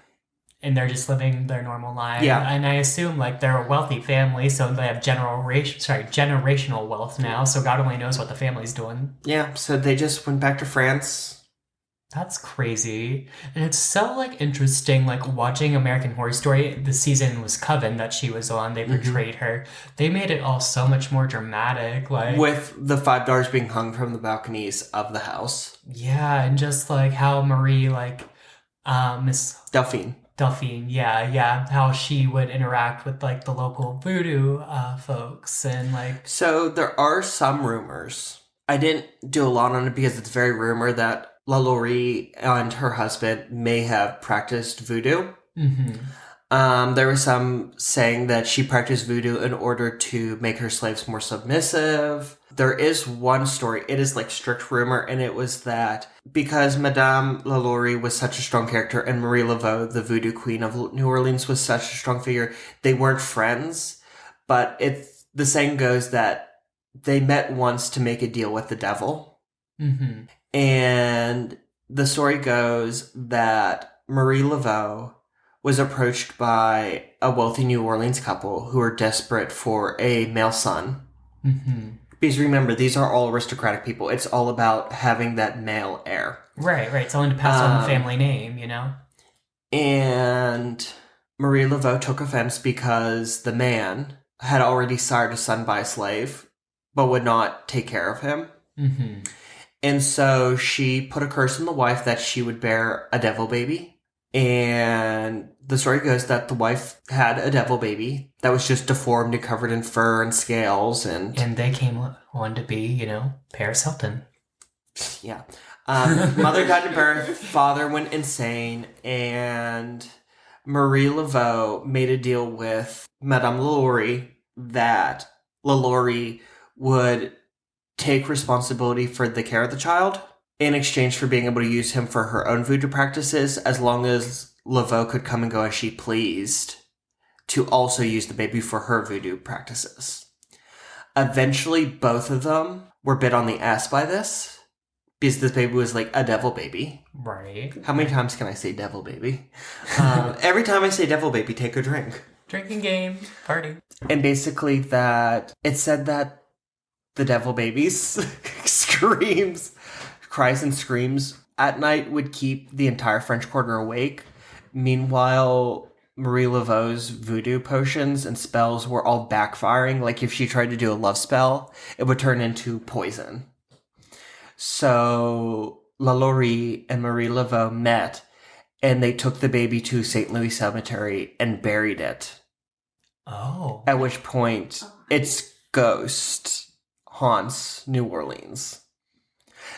And they're just living their normal life. Yeah. And I assume, like, they're a wealthy family, so they have generational wealth now, so God only knows what the family's doing. Yeah, so they just went back to France. That's crazy. And it's so, like, interesting, like, watching American Horror Story. The season was Coven that she was on. They portrayed her. They made it all so much more dramatic, like... With the $5 being hung from the balconies of the house. Yeah, and just, like, how Marie, like, Miss... Delphine, yeah. How she would interact with, like, the local voodoo folks and, like... So there are some rumors. I didn't do a lot on it because it's very rumor that LaLaurie and her husband may have practiced voodoo. There was some saying that she practiced voodoo in order to make her slaves more submissive. There is one story, it is like strict rumor, and it was that because Madame LaLaurie was such a strong character and Marie Laveau, the voodoo queen of New Orleans, was such a strong figure, they weren't friends. But the saying goes that they met once to make a deal with the devil. And the story goes that Marie Laveau was approached by a wealthy New Orleans couple who were desperate for a male son. Because remember, these are all aristocratic people. It's all about having that male heir. Right. Someone to pass on the family name, you know? And Marie Laveau took offense because the man had already sired a son by a slave, but would not take care of him. And so she put a curse on the wife that she would bear a devil baby. And the story goes that the wife had a devil baby that was just deformed and covered in fur and scales. And they came on to be, you know, Paris Hilton. Yeah. Mother died in birth, father went insane, and Marie Laveau made a deal with Madame LaLaurie that LaLaurie would take responsibility for the care of the child in exchange for being able to use him for her own voodoo practices, as long as Laveau could come and go as she pleased to also use the baby for her voodoo practices. Eventually, both of them were bit on the ass by this because this baby was like a devil baby. Right. How many times can I say devil baby? Every time I say devil baby, take a drink. Drinking game, party. And basically that it said that the devil baby's cries and screams at night would keep the entire French Quarter awake. Meanwhile, Marie Laveau's voodoo potions and spells were all backfiring. Like if she tried to do a love spell, it would turn into poison. So LaLaurie and Marie Laveau met, and they took the baby to St. Louis Cemetery and buried it. Oh. At which point, its ghost haunts New Orleans.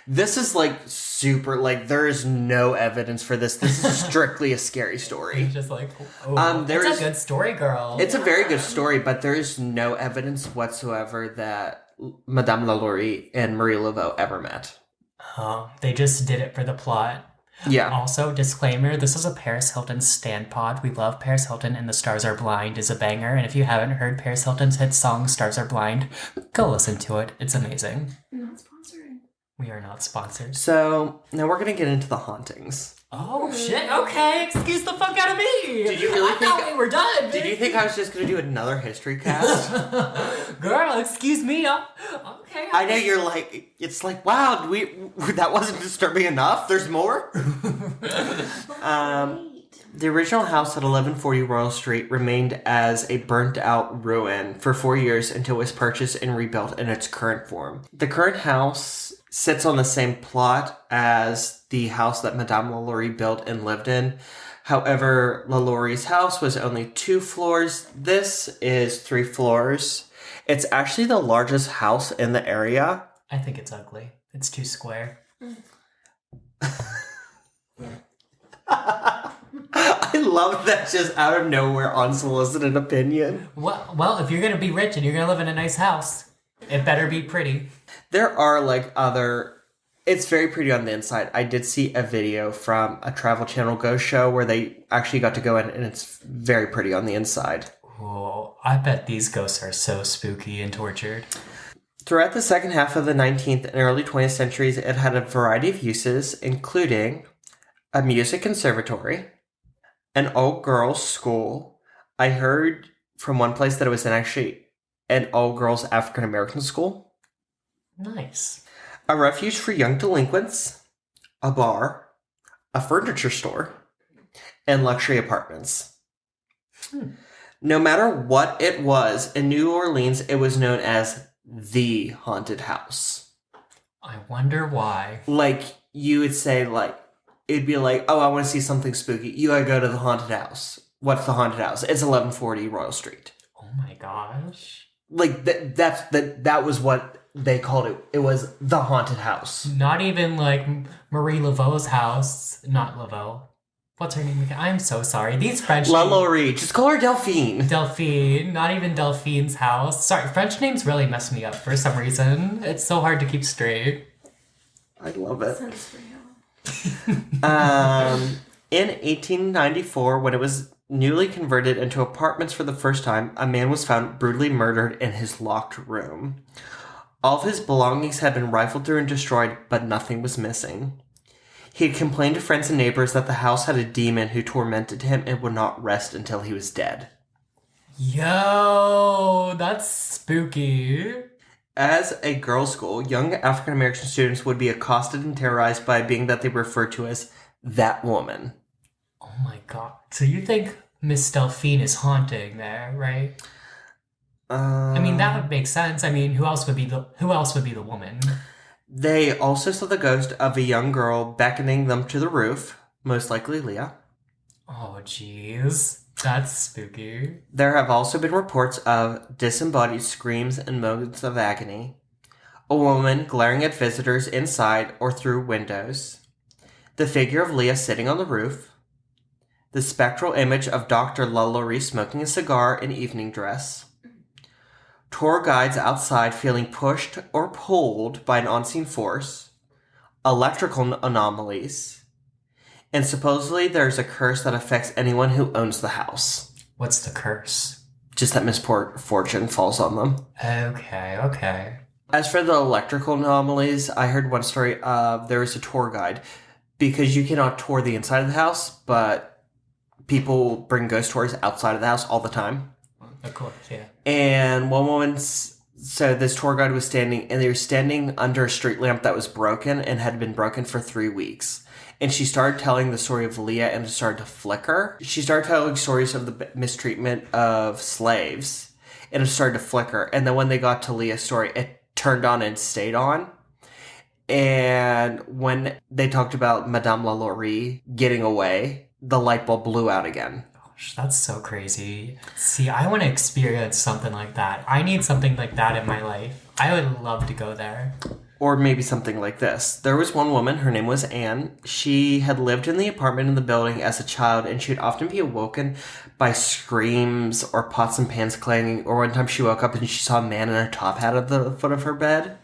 This is like super, like there is no evidence for this. This is strictly a scary story. Just like, oh, it's a good story, girl. It's a very good story, but there is no evidence whatsoever that Madame LaLaurie and Marie Laveau ever met. Oh, they just did it for the plot. Yeah. Also, disclaimer, this is a Paris Hilton stand pod. We love Paris Hilton, and The Stars Are Blind is a banger. And if you haven't heard Paris Hilton's hit song, Stars Are Blind, go listen to it. It's amazing. We're not sponsored. We are not sponsored. So, now we're going to get into the hauntings. Oh, shit. Okay, excuse the fuck out of me. Did you really I think thought we were done? Did you think I was just going to do another history cast? Girl, excuse me. Okay. I know you're like, it's like, wow, that wasn't disturbing enough? There's more? The original house at 1140 Royal Street remained as a burnt-out ruin for 4 years until it was purchased and rebuilt in its current form. The current house sits on the same plot as the house that Madame LaLaurie built and lived in. However, LaLaurie's house was only 2 floors. This is 3 floors. It's actually the largest house in the area. I think it's ugly. It's too square. I love that just out of nowhere unsolicited opinion. Well, if you're going to be rich and you're going to live in a nice house, it better be pretty. There are it's very pretty on the inside. I did see a video from a Travel Channel ghost show where they actually got to go in, and it's very pretty on the inside. Oh, I bet these ghosts are so spooky and tortured. Throughout the second half of the 19th and early 20th centuries, it had a variety of uses, including a music conservatory, an all-girls school. I heard from one place that it was actually an all-girls African-American school. Nice. A refuge for young delinquents, a bar, a furniture store, and luxury apartments. No matter what it was, in New Orleans, it was known as the haunted house. I wonder why. Like, you would say, like, it'd be like, oh, I want to see something spooky. You gotta go to the haunted house. What's the haunted house? It's 1140 Royal Street. Oh my gosh. Like, that was what they called it. It was the haunted house. Not even like Marie Laveau's house. Not Laveau. What's her name again? I'm so sorry. These French LaLaurie. Just call her Delphine. Delphine. Not even Delphine's house. Sorry, French names really mess me up for some reason. It's so hard to keep straight. I love it. Sounds real. In 1894, when it was newly converted into apartments for the first time, a man was found brutally murdered in his locked room. All of his belongings had been rifled through and destroyed, but nothing was missing. He had complained to friends and neighbors that the house had a demon who tormented him and would not rest until he was dead. Yo, that's spooky. As a girls' school, young African-American students would be accosted and terrorized by a being that they referred to as that woman. Oh my god. So you think Miss Delphine is haunting there, right? I mean, that would make sense. I mean, who else would be the woman? They also saw the ghost of a young girl beckoning them to the roof, most likely Leah. Oh, jeez. That's spooky. There have also been reports of disembodied screams and moans of agony, a woman glaring at visitors inside or through windows, the figure of Leah sitting on the roof, the spectral image of Dr. LaLaurie smoking a cigar in evening dress, tour guides outside feeling pushed or pulled by an unseen force, electrical anomalies, and supposedly there's a curse that affects anyone who owns the house. What's the curse? Just that misfortune falls on them. Okay. As for the electrical anomalies, I heard one story of there was a tour guide. Because you cannot tour the inside of the house, but people bring ghost tours outside of the house all the time. Of course, yeah. And one woman, so this tour guide was standing, and they were standing under a street lamp that was broken and had been broken for 3 weeks. And she started telling the story of Leah, and it started to flicker. She started telling stories of the mistreatment of slaves, and it started to flicker. And then when they got to Leah's story, it turned on and stayed on. And when they talked about Madame LaLaurie getting away, the light bulb blew out again. Gosh, that's so crazy. See, I want to experience something like that. I need something like that in my life. I would love to go there. Or maybe something like this. There was one woman, her name was Anne. She had lived in the apartment in the building as a child, and she would often be awoken by screams or pots and pans clanging. Or one time she woke up and she saw a man in a top hat at the foot of her bed.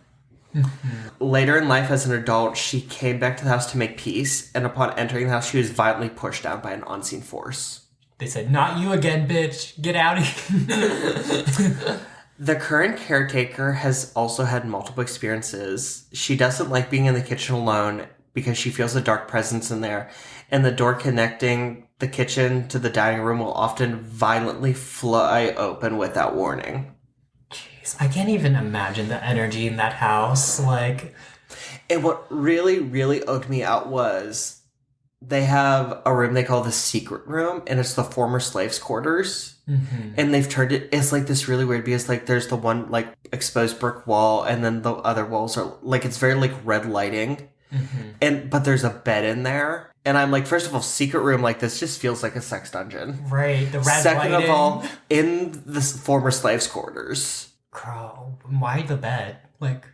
Later in life, as an adult, she came back to the house to make peace, and upon entering the house, she was violently pushed down by an unseen force. They said, "Not you again, bitch. Get out of here." The current caretaker has also had multiple experiences. She doesn't like being in the kitchen alone because she feels a dark presence in there. And the door connecting the kitchen to the dining room will often violently fly open without warning. Jeez, I can't even imagine the energy in that house. Like, and what really, really oaked me out was they have a room they call the secret room, and it's the former slaves' quarters. mm-hmm. And they've turned it, it's like this really weird because like there's the one like exposed brick wall, and then the other walls are like, it's very like red lighting. Mm-hmm. But there's a bed in there. And I'm like, first of all, secret room like this just feels like a sex dungeon. Right, the red Second lighting. of all, in the former slaves' quarters. Girl, why the bed? Like,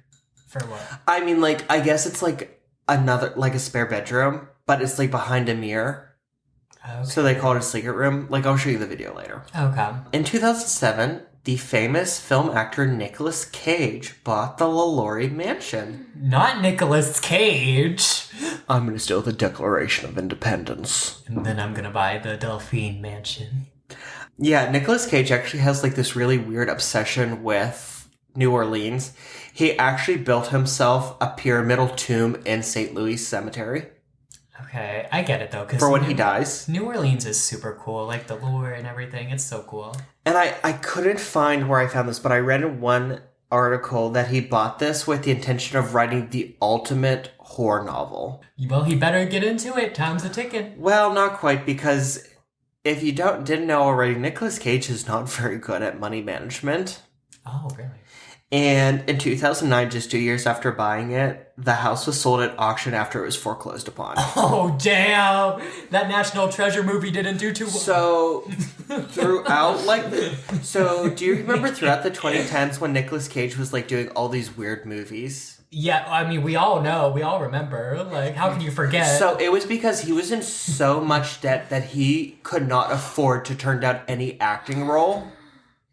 for what? I mean, like, I guess it's like another, like a spare bedroom, but it's like behind a mirror. Okay. So they call it a secret room. Like, I'll show you the video later. Okay. In 2007, the famous film actor Nicolas Cage bought the LaLaurie mansion. Not Nicolas Cage. I'm going to steal the Declaration of Independence. And then I'm gonna buy the Delphine mansion. Yeah, Nicolas Cage actually has like this really weird obsession with New Orleans. He actually built himself a pyramidal tomb in St. Louis Cemetery. Okay, I get it though. Cause For when he dies. New Orleans is super cool. Like the lore and everything. It's so cool. And I couldn't find where I found this, but I read in one article that he bought this with the intention of writing the ultimate horror novel. Well, he better get into it. Time's a ticking. Well, not quite, because if you didn't know already, Nicolas Cage is not very good at money management. Oh, really? And in 2009, just 2 years after buying it, the house was sold at auction after it was foreclosed upon. Oh, damn! That National Treasure movie didn't do too well. So, throughout, do you remember throughout the 2010s when Nicolas Cage was, like, doing all these weird movies? Yeah, I mean, we all know. We all remember. Like, how can you forget? So, it was because he was in so much debt that he could not afford to turn down any acting role.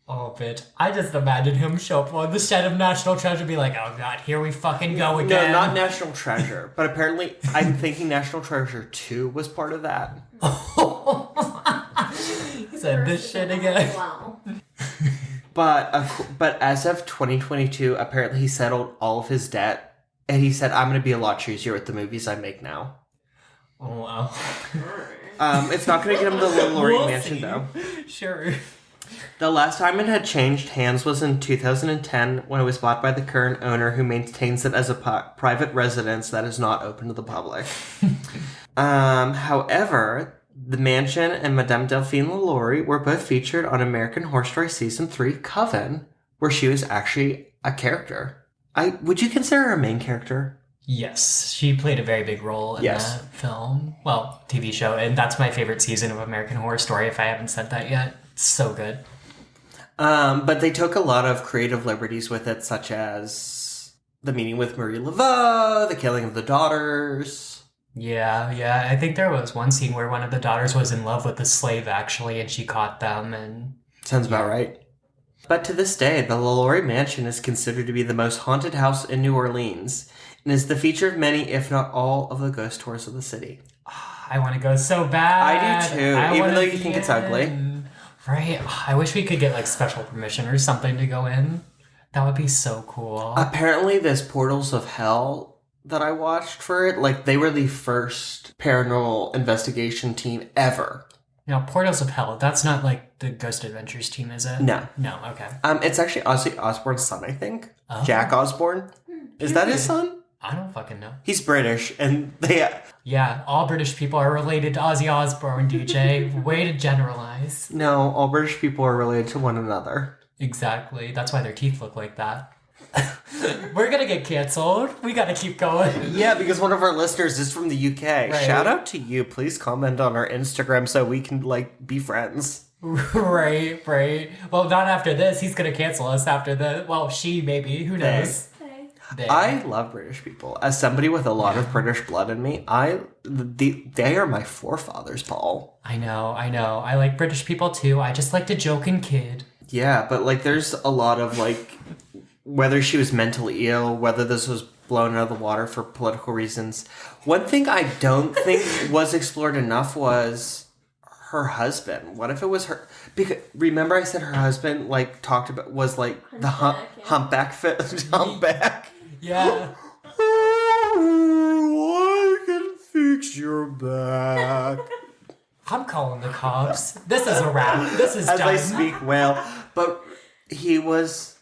Oh, bitch. I just imagine him show up on the set of National Treasure and be like, oh, God, here we fucking go again. No, not National Treasure. But apparently, I'm thinking National Treasure 2 was part of that. He said this shit again. Wow. But as of 2022, apparently he settled all of his debt. And he said, I'm going to be a lot choosier with the movies I make now. Oh, wow. It's not going to get him the LaLaurie We'll mansion, see. though. Sure. The last time it had changed hands was in 2010 when it was bought by the current owner, who maintains it as a private residence that is not open to the public. However, the mansion and Madame Delphine LaLaurie were both featured on American Horror Story Season 3 Coven, where she was actually a character. Would you consider her a main character? Yes, she played a very big role in that film. Well, TV show. And that's my favorite season of American Horror Story, if I haven't said that yet. It's so good. But they took a lot of creative liberties with it, such as the meeting with Marie Laveau, the killing of the daughters. Yeah. I think there was one scene where one of the daughters was in love with the slave, actually, and she caught them. And sounds about right. But to this day, the LaLaurie Mansion is considered to be the most haunted house in New Orleans, and is the feature of many, if not all, of the ghost tours of the city. I want to go so bad. I do too, even though you think it's ugly. Right. I wish we could get like special permission or something to go in. That would be so cool. Apparently, this Portals of Hell that I watched for it, like, they were the first paranormal investigation team ever. Now, Portals of Hell, that's not like the Ghost Adventures team, is it? No. No, okay. It's actually Ozzy Osbourne's son, I think. Oh. Jack Osbourne. Is that his son? I don't fucking know. He's British, and they... Yeah, all British people are related to Ozzy Osbourne, DJ. Way to generalize. No, all British people are related to one another. Exactly. That's why their teeth look like that. We're gonna get canceled. We gotta keep going. Yeah, because one of our listeners is from the UK. Right. Shout out to you. Please comment on our Instagram so we can, like, be friends. Right. Well, not after this. He's gonna cancel us after the... Well, she maybe. Who knows? They. I love British people. As somebody with a lot of British blood in me, they are my forefathers, Paul. I know. I like British people too. I just like to joke and kid. Yeah, but, like, there's a lot of, like, whether she was mentally ill, whether this was blown out of the water for political reasons. One thing I don't think was explored enough was her husband. What if it was her? Because remember I said her husband, like, was like the humpback. Yeah. Why least you're back. I'm calling the cops. This is a wrap. This is As done. I speak whale. But he was,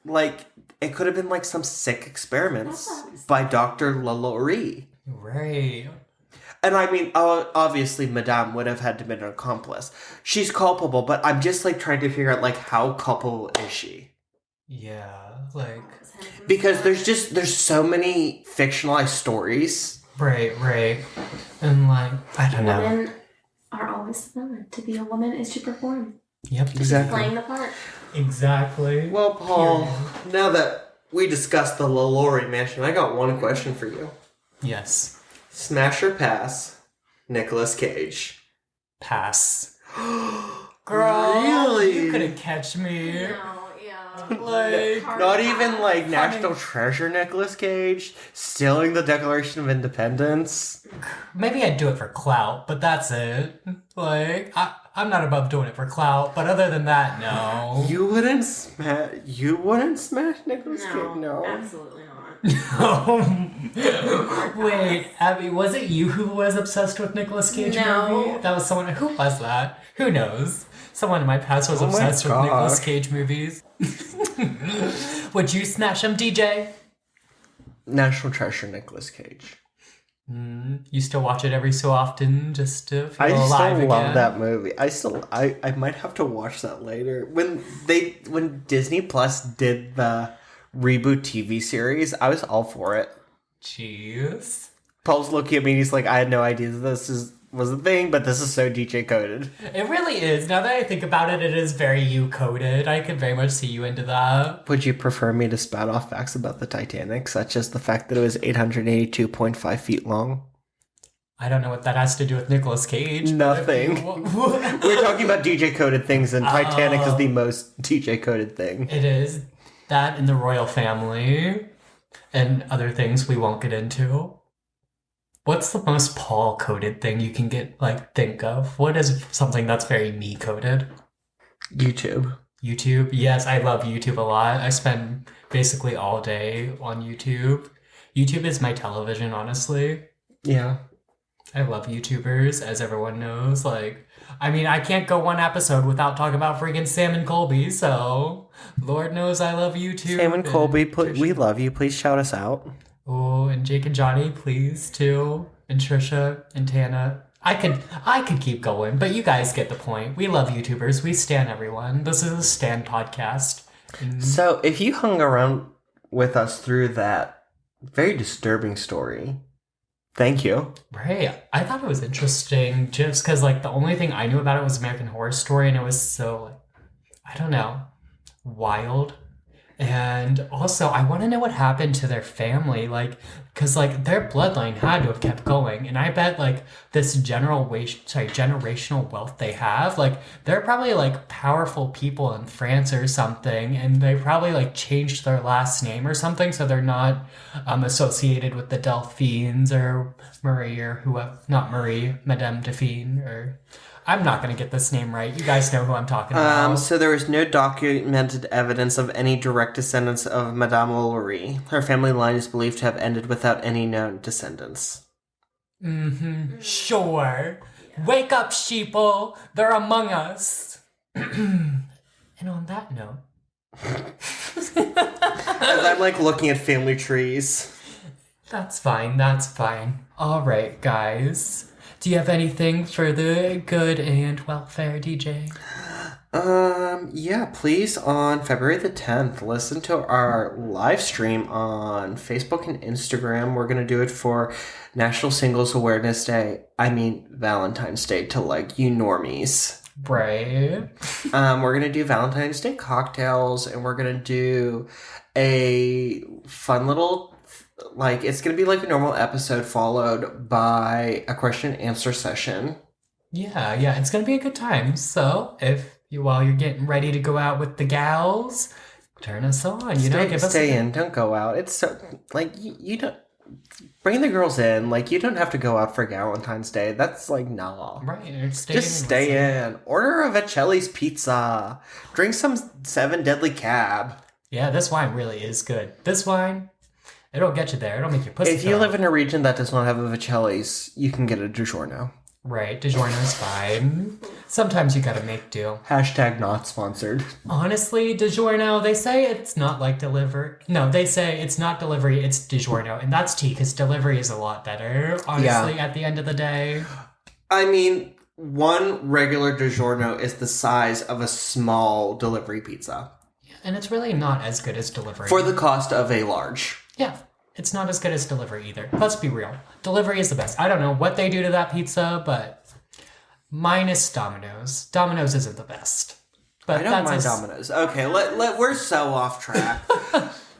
like, it could have been like some sick experiments by Dr. LaLaurie. Right. And I mean, obviously Madame would have had to be an accomplice. She's culpable, but I'm just, like, trying to figure out, like, how culpable is she? Yeah, like... Because there's so many fictionalized stories. Right. And, like, I don't know. Women are always the villain. To be a woman is to perform. Yep. Exactly. Playing the part. Exactly. Well, Paul, now that we discussed the LaLaurie mansion, I got one question for you. Yes. Smash or pass, Nicolas Cage? Pass. Girl, Really? you couldn't catch me. No, yeah. Like, Not even, like, National Treasure Nicolas Cage? Stealing the Declaration of Independence? maybe I'd do it for clout, but that's it. Like, I'm not above doing it for clout, but other than that, no. You wouldn't smash Nicolas Cage? No. Absolutely not. Wait, Abby, was it you who was obsessed with Nicolas Cage No. movie? That was someone. Who was that? Who knows? Someone in my past was Oh my obsessed with Nicolas gosh. Cage movies. Would you smash him, DJ? National Treasure Nicolas Cage. You still watch it every so often just to feel I alive still again? love that movie. I might have to watch that later. When Disney Plus did the reboot TV series, I was all for it. Jeez. Paul's looking at me and he's like, I had no idea this was a thing, but this is so DJ coded. It really is. Now that I think about it, it is very you coded. I could very much see you into that. Would you prefer me to spout off facts about the Titanic, such as the fact that it was 882.5 feet long? I don't know what that has to do with Nicolas Cage. Nothing. We're talking about DJ coded things, and Titanic is the most DJ coded thing. It is. That and the royal family. And other things we won't get into. What's the most Paul coded thing you can think of? What is something that's very me coded? YouTube. YouTube. Yes, I love YouTube a lot. I spend basically all day on YouTube. YouTube is my television, honestly. Yeah. I love YouTubers, as everyone knows. I can't go one episode without talking about freaking Sam and Colby, so Lord knows I love YouTube. Sam and Colby, we love you. Please shout us out. Oh, and Jake and Johnny, please, too. And Trisha and Tana. I could keep going, but you guys get the point. We love YouTubers. We stan everyone. This is a stan podcast. So, if you hung around with us through that very disturbing story, thank you. Right. I thought it was interesting just because, the only thing I knew about it was American Horror Story, and it was so, I don't know, wild. And also, I want to know what happened to their family, because, their bloodline had to have kept going. And I bet, this generational wealth they have, they're probably, powerful people in France or something, and they probably, changed their last name or something, so they're not associated with the Delphines or Marie or whoever, not Marie, Madame Delphine, or... I'm not going to get this name right. You guys know who I'm talking about. So there is no documented evidence of any direct descendants of Madame LaLaurie. Her family line is believed to have ended without any known descendants. Mm-hmm. Sure. Yeah. Wake up, sheeple. They're among us. And on that note... As I'm, looking at family trees. That's fine. All right, guys. Do you have anything for the good and welfare, DJ? Yeah, please, on February the 10th, listen to our live stream on Facebook and Instagram. We're going to do it for National Singles Awareness Day. I mean, Valentine's Day to, you normies. Right. We're going to do Valentine's Day cocktails, and we're going to do a fun little... it's going to be a normal episode followed by a question and answer session. Yeah, it's going to be a good time. So, while you're getting ready to go out with the gals, turn us on, give us Stay in, don't go out. It's so, you don't, bring the girls in. You don't have to go out for Valentine's Day. That's, nah. Right, just stay in. Order a Vicelli's pizza. Drink some 7 Deadly Cab. Yeah, this wine really is good. This wine... It'll get you there. It'll make your pussy If you feel- live in a region that does not have a Vicelli's, you can get a DiGiorno. Right, DiGiorno's fine. Sometimes you gotta make do. Hashtag not sponsored. Honestly, DiGiorno, they say it's not like delivery. No, they say it's not delivery, it's DiGiorno. And that's tea, because delivery is a lot better, honestly, at the end of the day. I mean, one regular DiGiorno is the size of a small delivery pizza. And it's really not as good as delivery. For the cost of a large. Yeah, it's not as good as delivery either. Let's be real. Delivery is the best. I don't know what they do to that pizza, but minus Domino's. Domino's isn't the best. But I don't mind Domino's. Okay, we're so off track.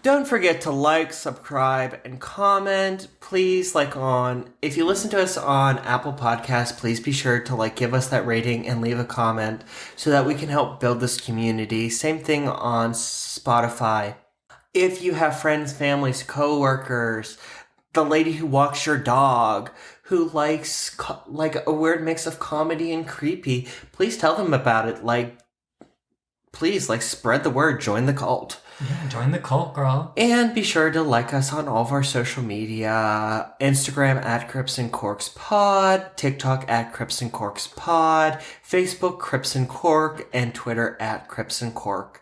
Don't forget to like, subscribe, and comment. Please, if you listen to us on Apple Podcasts, please be sure to give us that rating and leave a comment so that we can help build this community. Same thing on Spotify. If you have friends, families, coworkers, the lady who walks your dog, who likes a weird mix of comedy and creepy, please tell them about it. Please, spread the word. Join the cult. Yeah, join the cult, girl. And be sure to like us on all of our social media. Instagram at Crypts and Corks Pod. TikTok at Crypts and Corks Pod. Facebook, Crypts and Cork. And Twitter at Crypts and Cork.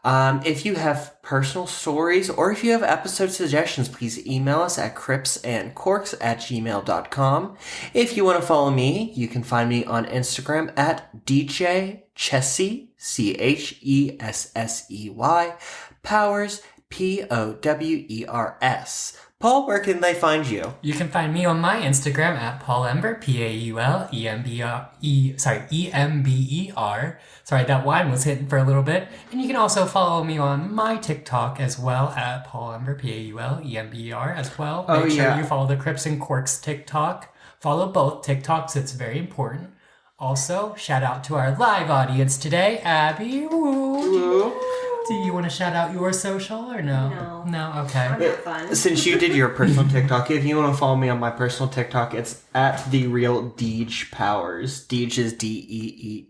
If you have personal stories or if you have episode suggestions, please email us at cryptsandcorks@gmail.com. If you want to follow me, you can find me on Instagram at DJ Chessy, CHESSEY, Powers, POWERS. Paul, where can they find you? You can find me on my Instagram at Paul Ember, EMBER. Sorry, that wine was hitting for a little bit. And you can also follow me on my TikTok as well at Paul Ember, PAULEMBER as well. Make sure you follow the Crypts and Corks TikTok. Follow both TikToks, it's very important. Also, shout out to our live audience today, Abby. Woo. Do you want to shout out your social or no? No, okay. I'm not fun. Since you did your personal TikTok, if you want to follow me on my personal TikTok, it's at the real Deej Powers. Deej is DEEJ.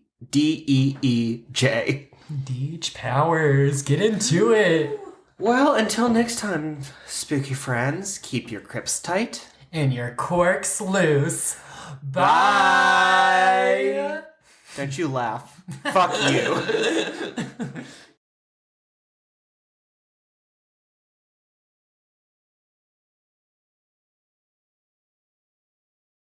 Deej Powers, get into it. Well, until next time, spooky friends, keep your crypts tight. And your corks loose. Bye. Don't you laugh. Fuck you.